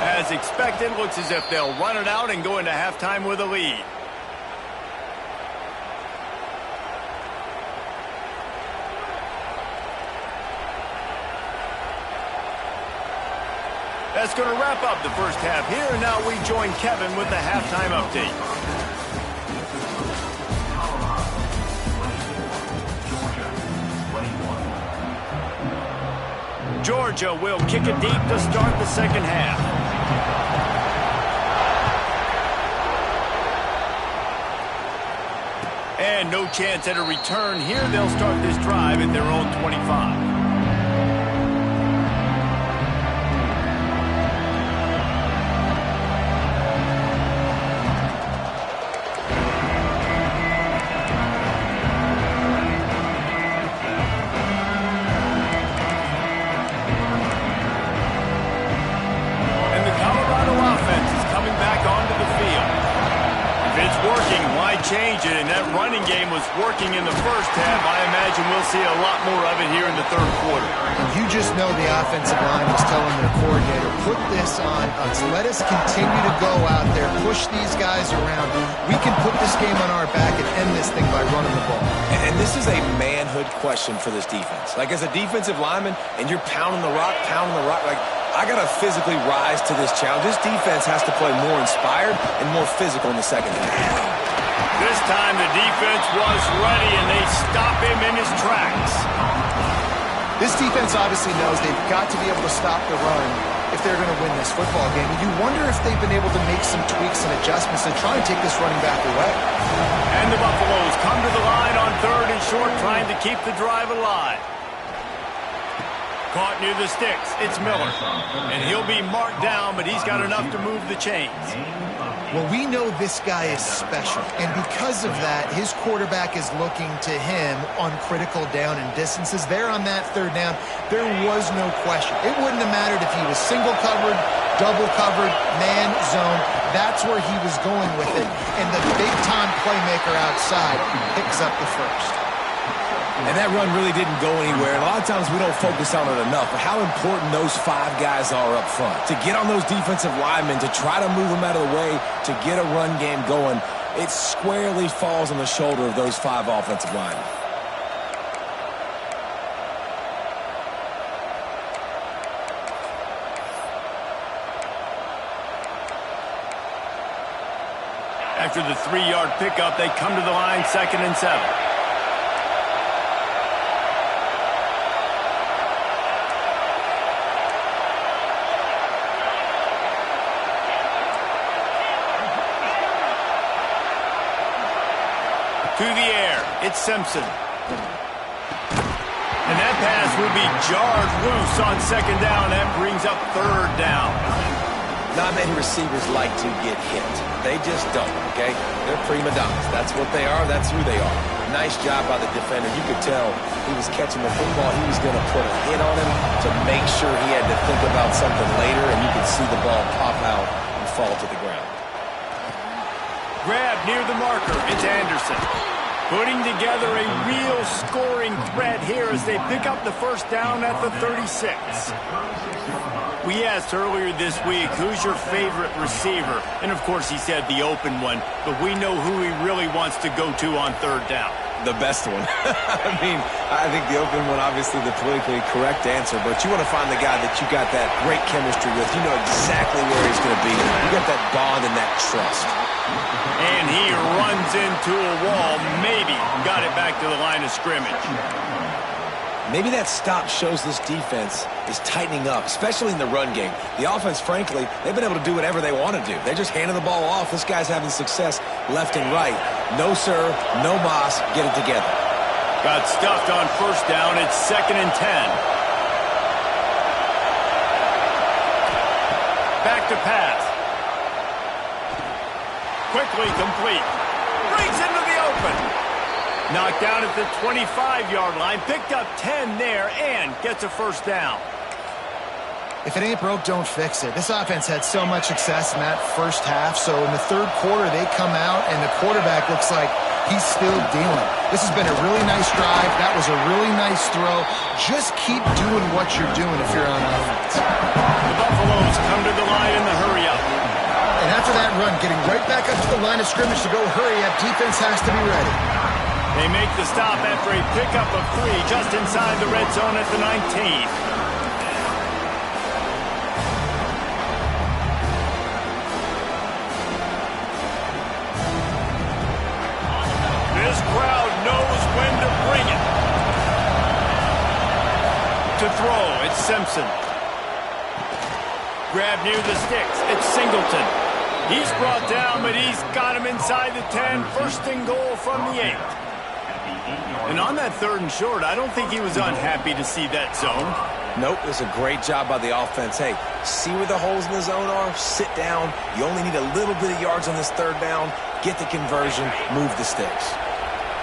Speaker 1: As expected, looks as if they'll run it out and go into halftime with a lead. That's going to wrap up the first half here, and now we join Kevin with the halftime update. Georgia will kick it deep to start the second half. And no chance at a return here. They'll start this drive at their own 25. Change it, and that running game was working in the first half. I imagine we'll see a lot more of it here in the third quarter.
Speaker 2: And you just know the offensive line was telling their coordinator, put this on us. Let us continue to go out there, push these guys around. We can put this game on our back and end this thing by running the ball.
Speaker 4: And this is a manhood question for this defense. Like, as a defensive lineman, and you're pounding the rock, like, I got to physically rise to this challenge. This defense has to play more inspired and more physical in the second half.
Speaker 1: This time the defense was ready, and they stop him in his tracks.
Speaker 2: This defense obviously knows they've got to be able to stop the run if they're going to win this football game. And you wonder if they've been able to make some tweaks and adjustments to try and take this running back away.
Speaker 1: And the Buffaloes come to the line on 3rd and short, trying to keep the drive alive. Caught near the sticks. It's Miller. And he'll be marked down, but he's got enough to move the chains.
Speaker 2: Well, we know this guy is special, and because of that, his quarterback is looking to him on critical down and distances. There on that 3rd down, there was no question. It wouldn't have mattered if he was single covered, double covered, man, zone. That's where he was going with it, and the big-time playmaker outside picks up the first.
Speaker 4: And that run really didn't go anywhere. And a lot of times we don't focus on it enough, but how important those 5 guys are up front. To get on those defensive linemen, to try to move them out of the way, to get a run game going, it squarely falls on the shoulder of those 5 offensive linemen.
Speaker 1: After the 3-yard pickup, they come to the line 2nd and 7. To the air, it's Simpson. And that pass will be jarred loose on 2nd down. That brings up 3rd down.
Speaker 4: Not many receivers like to get hit. They just don't, okay? They're prima donnas. That's what they are. That's who they are. Nice job by the defender. You could tell he was catching the football. He was going to put a hit on him to make sure he had to think about something later, and you could see the ball pop out and fall to the ground.
Speaker 1: Grab near the marker. It's Anderson. Putting together a real scoring threat here as they pick up the 1st down at the 36. We asked earlier this week, who's your favorite receiver? And, of course, he said the open one, but we know who he really wants to go to on 3rd down.
Speaker 4: The best one. I mean, I think the open one, obviously the politically correct answer, but you want to find the guy that you got that great chemistry with. You know exactly where he's going to be. You got that bond and that trust.
Speaker 1: And he runs into a wall, maybe got it back to the line of scrimmage.
Speaker 4: Maybe that stop shows this defense is tightening up, especially in the run game. The offense, frankly, they've been able to do whatever they want to do. They're just handing the ball off. This guy's having success left and right. No, sir, no mas, get it together.
Speaker 1: Got stuffed on 1st down. It's 2nd and 10. Back to pass. Quickly complete. Breaks into the open. Knocked down at the 25-yard line. Picked up 10 there and gets a 1st down.
Speaker 2: If it ain't broke, don't fix it. This offense had so much success in that 1st half, so in the 3rd quarter they come out and the quarterback looks like he's still dealing. This has been a really nice drive. That was a really nice throw. Just keep doing what you're doing if you're on offense.
Speaker 1: The Buffaloes come to the line in the hurry-up.
Speaker 2: And after that run, getting right back up to the line of scrimmage to go hurry-up, defense has to be ready.
Speaker 1: They make the stop after a pickup of 3 just inside the red zone at the 19. This crowd knows when to bring it. To throw, it's Simpson. Grab near the sticks, it's Singleton. He's brought down, but he's got him inside the 10. First and goal from the 8. And on that 3rd and short, I don't think he was unhappy to see that zone.
Speaker 4: Nope, it's a great job by the offense. Hey, see where the holes in the zone are? Sit down. You only need a little bit of yards on this 3rd down. Get the conversion. Move the sticks.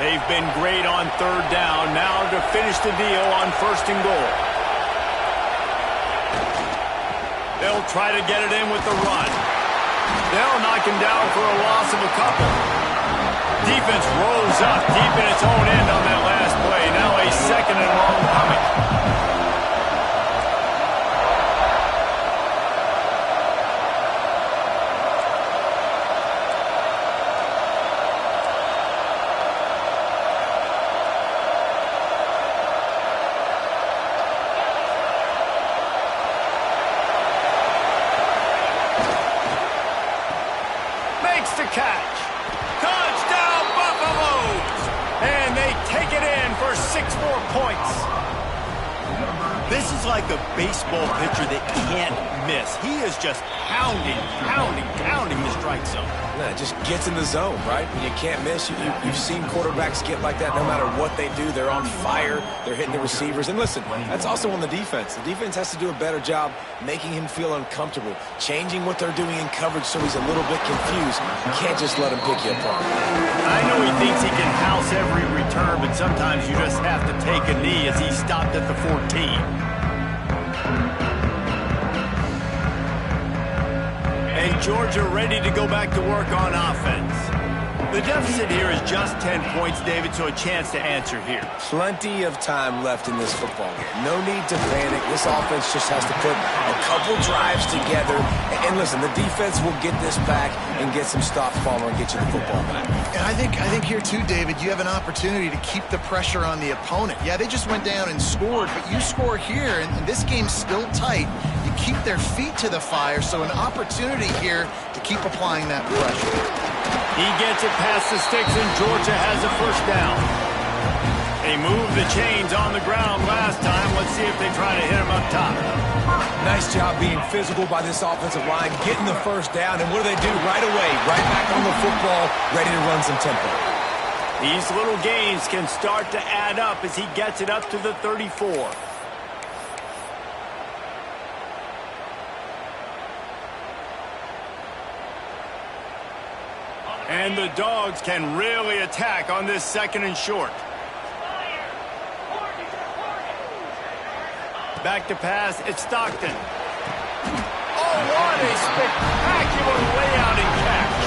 Speaker 1: They've been great on 3rd down. Now to finish the deal on 1st and goal. They'll try to get it in with the run. They'll knock him down for a loss of a couple. Defense rolls up deep in its own end on that last play. Now a 2nd and long coming. The catch. Touchdown, Buffaloes! And they take it in for 6 more points. This is like a baseball pitcher that can't miss. He is just pounding the strike zone.
Speaker 4: Yeah, it just gets in the zone, right? When you can't miss, you've seen quarterbacks get like that no matter what they do. They're on fire. They're hitting the receivers. And listen, that's also on the defense. The defense has to do a better job making him feel uncomfortable, changing what they're doing in coverage so he's a little bit confused. You can't just let him pick you apart.
Speaker 1: I know he thinks he can house every return, but sometimes you just have to take a knee as he stopped at the 14. And Georgia ready to go back to work on offense. The deficit here is just 10 points, David, so a chance to answer here.
Speaker 4: Plenty of time left in this football game. No need to panic. This offense just has to put a couple drives together. And listen, the defense will get this back and get some stops, Palmer, and get you the football back.
Speaker 2: And I think here too, David, you have an opportunity to keep the pressure on the opponent. Yeah, they just went down and scored, but you score here, and this game's still tight. You keep their feet to the fire, so an opportunity here to keep applying that pressure.
Speaker 1: He gets it past the sticks, and Georgia has a 1st down. They moved the chains on the ground last time. Let's see if they try to hit him up top.
Speaker 4: Nice job being physical by this offensive line, getting the 1st down, and what do they do right away? Right back on the football, ready to run some tempo.
Speaker 1: These little gains can start to add up as he gets it up to the 34. And the Dogs can really attack on this 2nd and short. Back to pass, it's Stockton. Oh, what a spectacular layout and catch.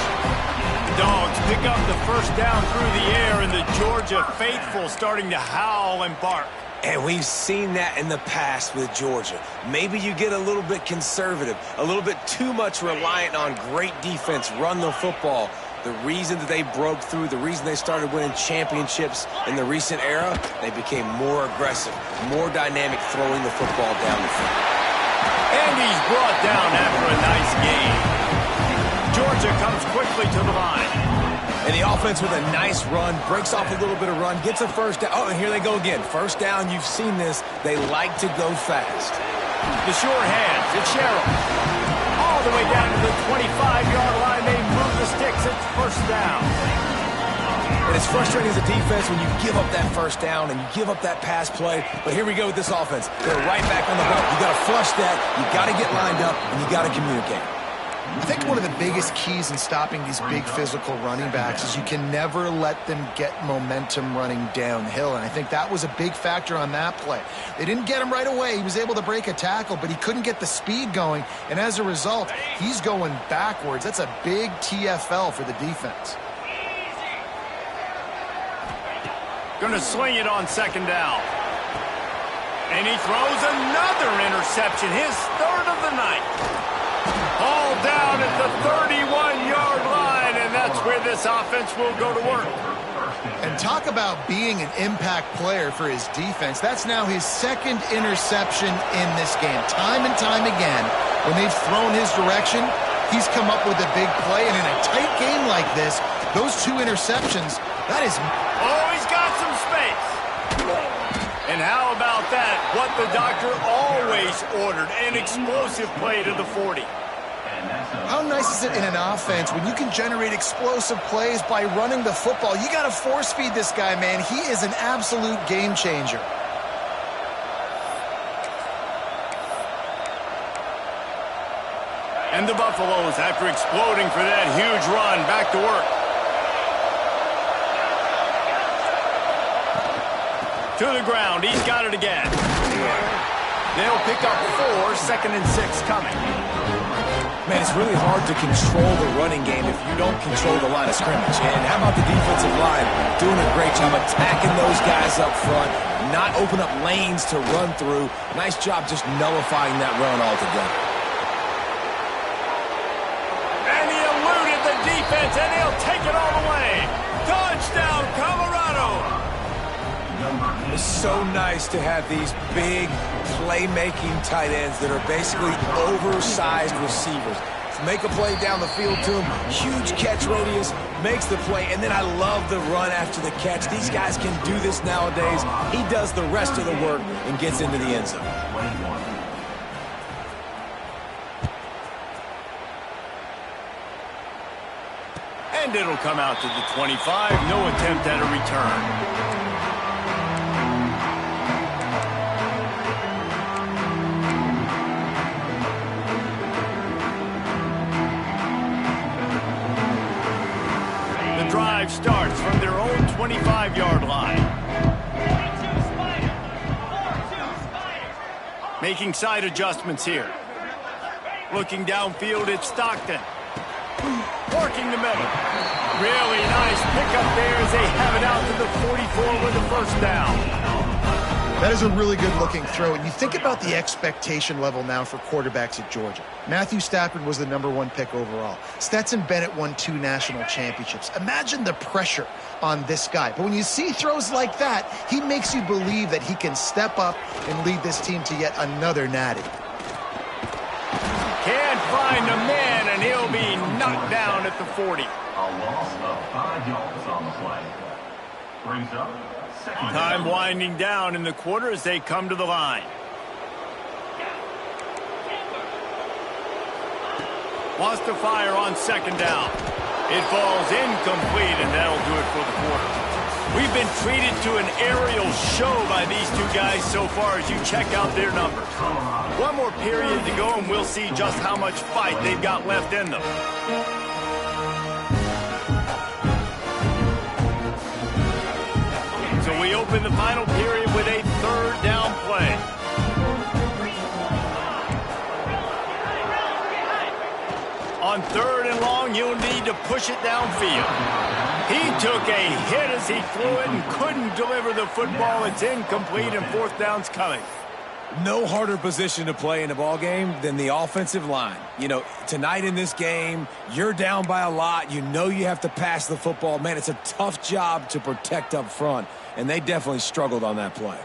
Speaker 1: Dogs pick up the 1st down through the air, and the Georgia faithful starting to howl and bark.
Speaker 4: And we've seen that in the past with Georgia. Maybe you get a little bit conservative, a little bit too much reliant on great defense, run the football. The reason that they broke through, the reason they started winning championships in the recent era, they became more aggressive, more dynamic, throwing the football down the field.
Speaker 1: And he's brought down after a nice game. Georgia comes quickly to the line.
Speaker 4: And the offense with a nice run, breaks off a little bit of run, gets a 1st down. Oh, and here they go again. 1st down, you've seen this. They like to go fast.
Speaker 1: The sure hands, it's Sherrill. All the way down to the 25-yard line. They move the sticks. It's 1st down.
Speaker 4: And it's frustrating as a defense when you give up that 1st down and you give up that pass play. But here we go with this offense. They're right back on the ball. You got to flush that. You got to get lined up, and you got to communicate.
Speaker 2: I think one of the biggest keys in stopping these big physical running backs is you can never let them get momentum running downhill, and I think that was a big factor on that play. They didn't get him right away. He was able to break a tackle, but he couldn't get the speed going, and as a result, he's going backwards. That's a big TFL for the defense.
Speaker 1: Gonna sling it on 2nd down. And he throws another interception, his 3rd of the night. All down at the 31-yard line, and that's where this offense will go to work.
Speaker 2: And talk about being an impact player for his defense. That's now his 2nd interception in this game. Time and time again, when they've thrown his direction, he's come up with a big play. And in a tight game like this, those 2 interceptions, that is...
Speaker 1: Oh, he's got some space. And how about that? What the doctor always ordered, an explosive play to the 40.
Speaker 2: How nice is it in an offense when you can generate explosive plays by running the football? You got to force feed this guy, man. He is an absolute game changer.
Speaker 1: And the Buffaloes, after exploding for that huge run, back to work. To the ground. He's got it again. They'll pick up 4, 2nd and 6 coming.
Speaker 4: Man, it's really hard to control the running game if you don't control the line of scrimmage. And how about the defensive line doing a great job attacking those guys up front, not open up lanes to run through. Nice job just nullifying that run altogether.
Speaker 1: And he eluded the defense, and he'll take it all the way. Touchdown, Colorado!
Speaker 4: It's so nice to have these big playmaking tight ends that are basically oversized receivers. Make a play down the field to him, huge catch radius, makes the play, and then I love the run after the catch. These guys can do this nowadays. He does the rest of the work and gets into the end zone.
Speaker 1: And it'll come out to the 25. No attempt at a return. Drive starts from their own 25-yard line. Making side adjustments here. Looking downfield, it's Stockton. Working the middle. Really nice pickup there as they have it out to the 44 with a first down.
Speaker 2: That is a really good-looking throw. And you think about the expectation level now for quarterbacks at Georgia. Matthew Stafford was the #1 pick overall. Stetson Bennett won 2 national championships. Imagine the pressure on this guy. But when you see throws like that, he makes you believe that he can step up and lead this team to yet another natty.
Speaker 1: Can't find a man, and he'll be knocked down at the 40.
Speaker 6: A loss of 5 yards on the play. Brings up second
Speaker 1: Time
Speaker 6: down.
Speaker 1: winding down in the quarter as they come to the line. Wants to fire on 2nd down. It falls incomplete, and that'll do it for the quarter. We've been treated to an aerial show by these two guys so far as you check out their numbers. One more period to go, and we'll see just how much fight they've got left in them. So we open the final period with a 3rd down play. On 3rd and long, you'll need to push it downfield. He took a hit as he threw it and couldn't deliver the football. It's incomplete, and 4th down's coming.
Speaker 4: No harder position to play in a ball game than the offensive line. You know, tonight in this game, you're down by a lot. You know you have to pass the football. Man, it's a tough job to protect up front, and they definitely struggled on that play.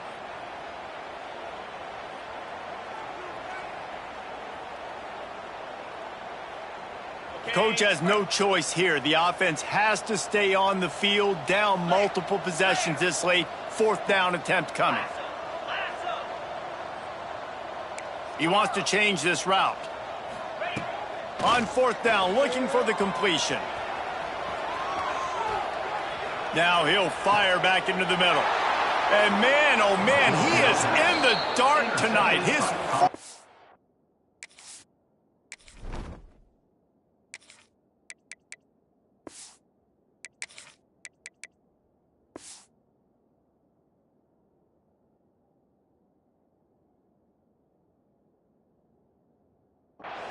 Speaker 1: Coach has no choice here. The offense has to stay on the field, down multiple possessions this late. 4th down attempt coming. He wants to change this route. On 4th down, looking for the completion. Now he'll fire back into the middle. And man, oh man, he is in the dark tonight.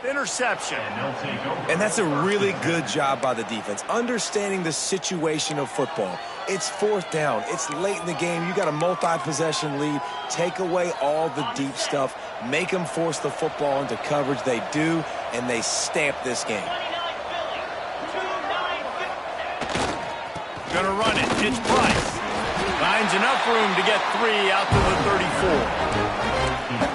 Speaker 1: Interception.
Speaker 4: And that's a really good job by the defense, understanding the situation of football. It's 4th down. It's late in the game. You got a multi-possession lead. Take away all the deep stuff. Make them force the football into coverage. They do, and they stamp this game.
Speaker 1: Gonna run it. It's Price. Finds enough room to get 3 out to the 34.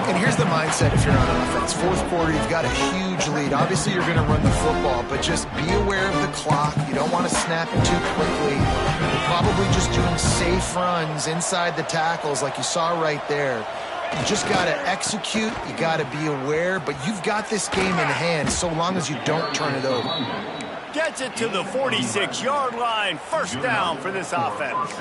Speaker 2: And here's the mindset if you're on offense. 4th quarter, you've got a huge lead. Obviously, you're going to run the football, but just be aware of the clock. You don't want to snap it too quickly. You're probably just doing safe runs inside the tackles like you saw right there. You just got to execute. You got to be aware. But you've got this game in hand so long as you don't turn it over.
Speaker 1: Gets it to the 46-yard line. First down for this offense.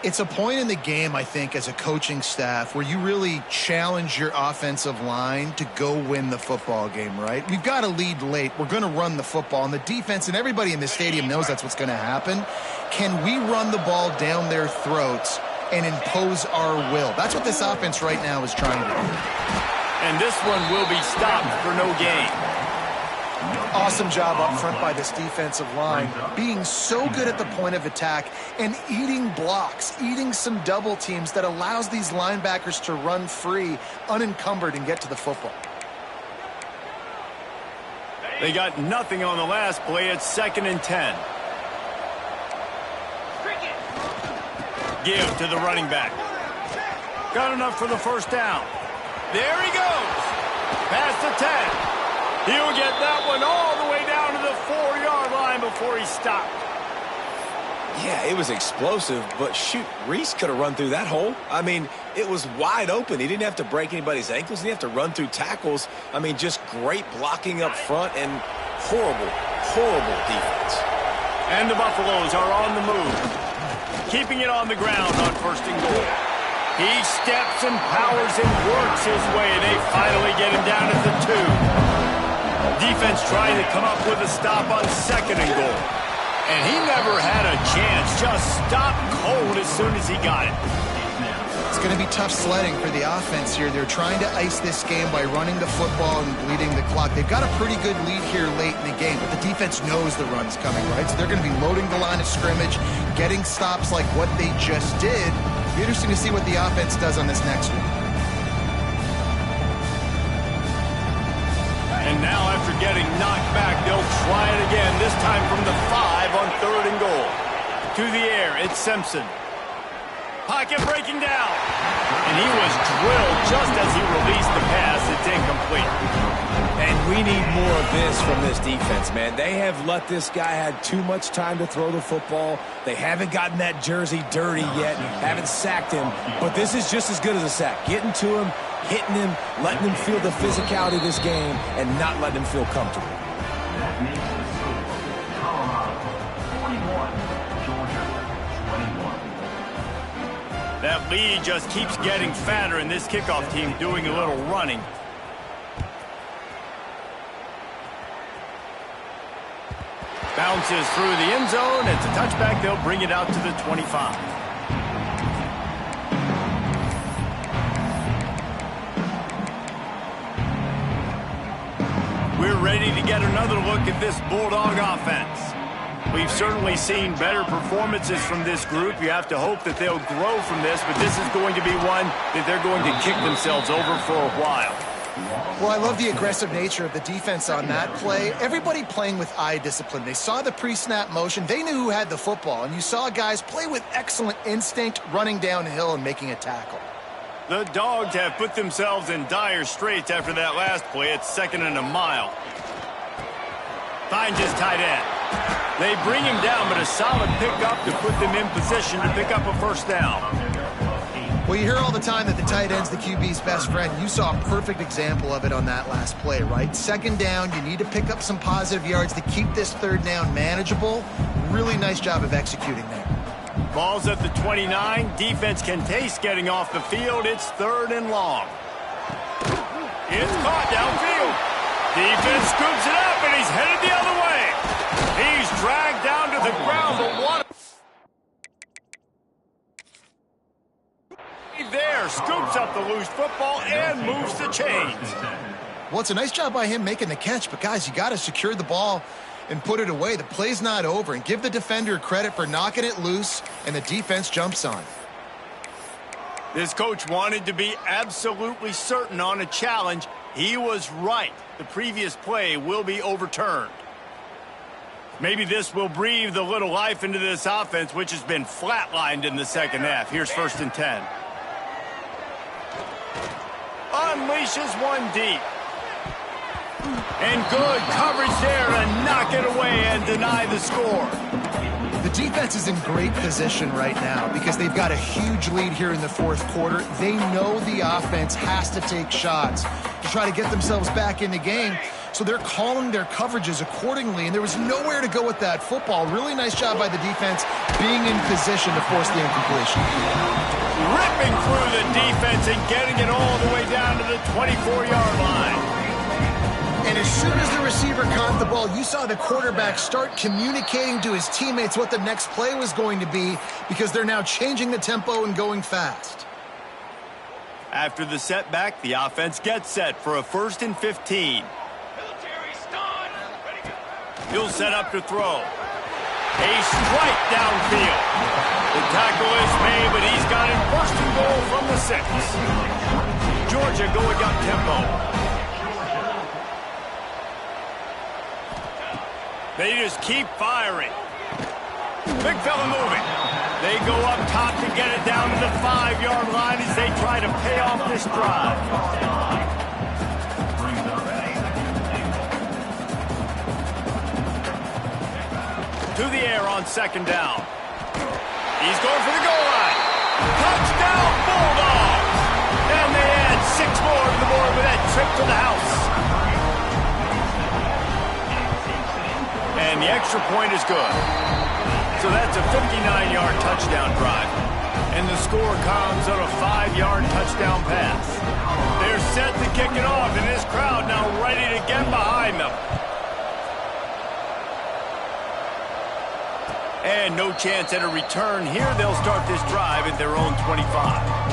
Speaker 2: It's a point in the game, I think, as a coaching staff where you really challenge your offensive line to go win the football game, right? We've got to lead late. We're going to run the football. And the defense and everybody in the stadium knows that's what's going to happen. Can we run the ball down their throats and impose our will? That's what this offense right now is trying to do.
Speaker 1: And this one will be stopped for no gain.
Speaker 2: Awesome job up front by this defensive line, being so good at the point of attack and eating blocks, eating some double teams that allows these linebackers to run free, unencumbered, and get to the football.
Speaker 1: They got nothing on the last play. It's 2nd and 10. Give to the running back. Got enough for the first down. There he goes. Past the 10. He'll get that one all the way down to the 4-yard line before he stopped.
Speaker 4: Yeah, it was explosive, but shoot, Reese could have run through that hole. I mean, it was wide open. He didn't have to break anybody's ankles. He didn't have to run through tackles. I mean, just great blocking up front and horrible, horrible defense.
Speaker 1: And the Buffaloes are on the move. Keeping it on the ground on 1st and goal. He steps and powers and works his way. They finally get him down at the 2. Defense trying to come up with a stop on 2nd and goal. And he never had a chance. Just stopped cold as soon as he got it.
Speaker 2: It's going to be tough sledding for the offense here. They're trying to ice this game by running the football and bleeding the clock. They've got a pretty good lead here late in the game, but the defense knows the run's coming, right? So they're going to be loading the line of scrimmage, getting stops like what they just did. It'll be interesting to see what the offense does on this next one.
Speaker 1: And now after getting knocked back, they'll try it again, this time from the 5 on 3rd and goal. To the air, it's Simpson. Pocket breaking down. And he was drilled just as he released the pass. It's incomplete.
Speaker 4: And we need more of this from this defense, man. They have let this guy have too much time to throw the football. They haven't gotten that jersey dirty yet, haven't sacked him. But this is just as good as a sack. Getting to him, hitting him, letting him feel the physicality of this game, and not letting him feel comfortable.
Speaker 6: That makes the score Colorado 41, Georgia 21.
Speaker 1: That lead just keeps getting fatter, and this kickoff team doing a little running. Bounces through the end zone. It's a touchback. They'll bring it out to the 25. We're ready to get another look at this Bulldog offense. We've certainly seen better performances from this group. You have to hope that they'll grow from this, but this is going to be one that they're going to kick themselves over for a while.
Speaker 2: Well, I love the aggressive nature of the defense on that play. Everybody playing with eye discipline. They saw the pre-snap motion. They knew who had the football, and you saw guys play with excellent instinct, running downhill and making a tackle.
Speaker 1: The Dogs have put themselves in dire straits after that last play. It's 2nd and a mile. Finds his tight end. They bring him down, but a solid pickup to put them in position to pick up a first down.
Speaker 2: Well, you hear all the time that the tight end's the QB's best friend. You saw a perfect example of it on that last play, right? 2nd down, you need to pick up some positive yards to keep this 3rd down manageable. Really nice job of executing there.
Speaker 1: Ball's at the 29. Defense can taste getting off the field. It's 3rd and long. It's caught downfield. Defense scoops it up, and he's headed the other way. He's dragged down to the ground, but what? There, scoops up the loose football and moves the chains.
Speaker 2: Well, it's a nice job by him making the catch, but guys, you got to secure the ball and put it away. The play's not over, and give the defender credit for knocking it loose, and the defense jumps on.
Speaker 1: This coach wanted to be absolutely certain on a challenge. He was right. The previous play will be overturned. Maybe this will breathe a little life into this offense, which has been flatlined in the 2nd half. Here's 1st and 10. Unleashes one deep. And good coverage there to knock it away and deny the score.
Speaker 2: The defense is in great position right now because they've got a huge lead here in the fourth quarter. They know the offense has to take shots to try to get themselves back in the game, so they're calling their coverages accordingly, and there was nowhere to go with that football. Really nice job by the defense being in position to force the incompletion.
Speaker 1: Ripping through the defense and getting it all the way down to the 24-yard line.
Speaker 2: And as soon as the receiver caught the ball, you saw the quarterback start communicating to his teammates what the next play was going to be because they're now changing the tempo and going fast.
Speaker 1: After the setback, the offense gets set for a 1st and 15. He'll set up to throw. A strike downfield. The tackle is made, but he's got him 1st and goal from the 6. Georgia going up tempo. They just keep firing. Big fella moving. They go up top to get it down to the 5-yard line as they try to pay off this drive. To the air on 2nd down. He's going for the goal line. Touchdown, Bulldogs! And they add 6 more to the board with that trip to the house. And the extra point is good. So that's a 59-yard touchdown drive. And the score comes on a 5-yard touchdown pass. They're set to kick it off, and this crowd now ready to get behind them. And no chance at a return here. They'll start this drive at their own 25.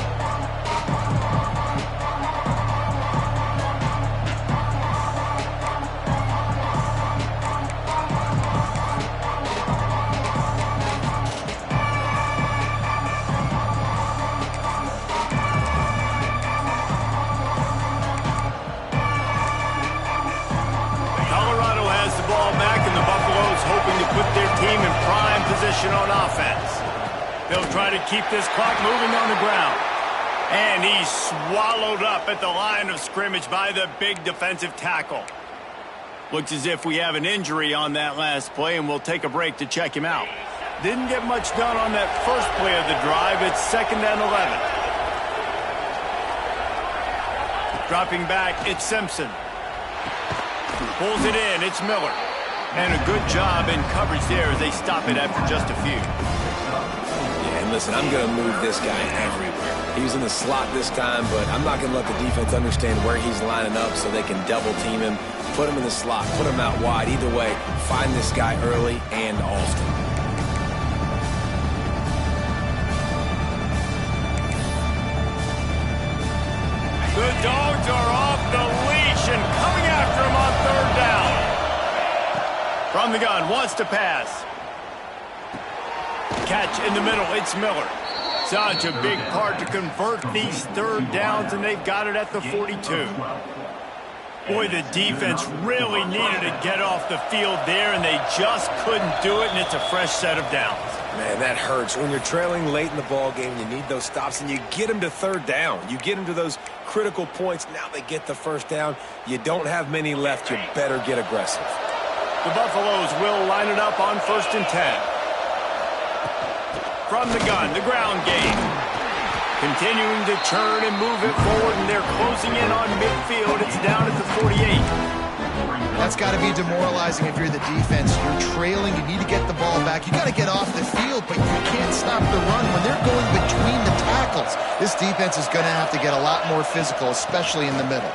Speaker 1: On offense. They'll try to keep this clock moving on the ground. And he's swallowed up at the line of scrimmage by the big defensive tackle. Looks as if we have an injury on that last play, and we'll take a break to check him out. Didn't get much done on that first play of the drive. It's 2nd and 11. Dropping back, it's Simpson. Pulls it in, it's Miller. And a good job in coverage there as they stop it after just a few.
Speaker 4: Yeah, and listen, I'm going to move this guy everywhere. He was in the slot this time, but I'm not going to let the defense understand where he's lining up so they can double team him, put him in the slot, put him out wide. Either way, find this guy early and often.
Speaker 1: The Dogs are off the leash and coming after him on 3rd down. From the gun, wants to pass. Catch in the middle, it's Miller. Such a big part to convert these 3rd downs, and they've got it at the 42. Boy, the defense really needed to get off the field there, and they just couldn't do it, and it's a fresh set of downs.
Speaker 4: Man, that hurts. When you're trailing late in the ball game, you need those stops, and you get them to 3rd down. You get them to those critical points. Now they get the 1st down. You don't have many left. You better get aggressive.
Speaker 1: The Buffaloes will line it up on 1st and 10. From the gun, the ground game. Continuing to turn and move it forward, and they're closing in on midfield. It's down at the 48.
Speaker 2: That's got to be demoralizing if you're the defense. You're trailing. You need to get the ball back. You got to get off the field, but you can't stop the run. When they're going between the tackles, this defense is going to have to get a lot more physical, especially in the middle.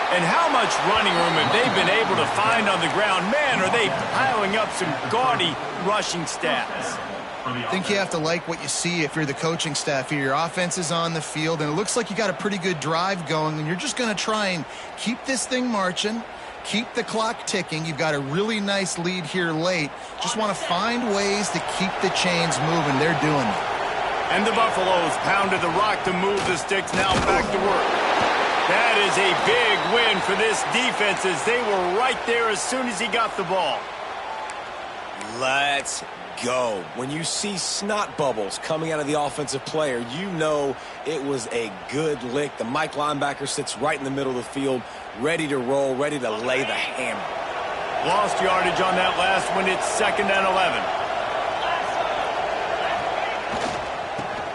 Speaker 1: And how much running room have they been able to find on the ground? Man, are they piling up some gaudy rushing stats.
Speaker 2: I think you have to like what you see if you're the coaching staff here. Your offense is on the field, and it looks like you got a pretty good drive going, and you're just going to try and keep this thing marching, keep the clock ticking. You've got a really nice lead here late. Just want to find ways to keep the chains moving. They're doing it.
Speaker 1: And the Buffaloes pounded the rock to move the sticks. Now back to work. That is a big win for this defense as they were right there as soon as he got the ball.
Speaker 3: Let's
Speaker 4: go. When you see snot bubbles coming out of the offensive player, you know it was a good lick. The Mike linebacker sits right in the middle of the field, ready to roll, ready to lay the hammer.
Speaker 1: Lost yardage on that last one. It's 2nd and 11.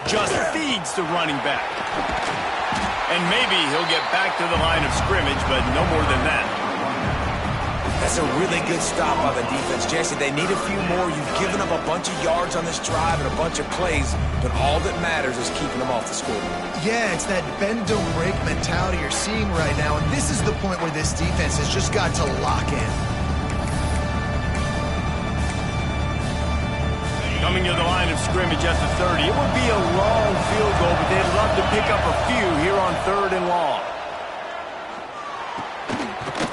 Speaker 1: Just feeds the running back. And maybe he'll get back to the line of scrimmage, but no more than that.
Speaker 4: That's a really good stop by the defense, Jesse. They need a few more. You've given up a bunch of yards on this drive and a bunch of plays, but all that matters is keeping them off the scoreboard.
Speaker 2: Yeah, it's that bend don't break mentality you're seeing right now, and this is the point where this defense has just got to lock in.
Speaker 1: Coming to the line of scrimmage at the 30. It would be a long field goal, but they'd love to pick up a few here on 3rd and long.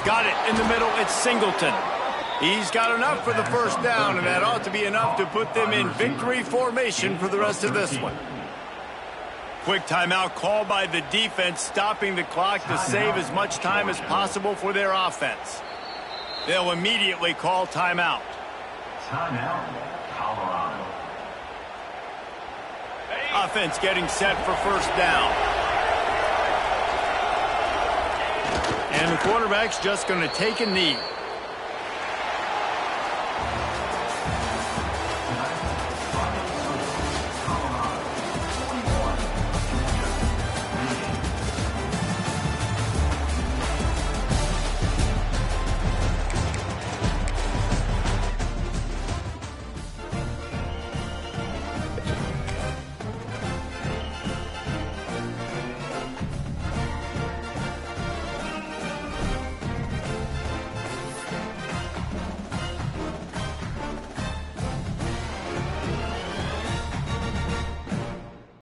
Speaker 1: Got it in the middle. It's Singleton. He's got enough for the first down, and that ought to be enough to put them in victory formation for the rest of this one. Quick timeout called by the defense, stopping the clock to save as much time as possible for their offense. They'll immediately call timeout.
Speaker 6: Timeout, Colorado.
Speaker 1: Offense getting set for first down. And the quarterback's just going to take a knee.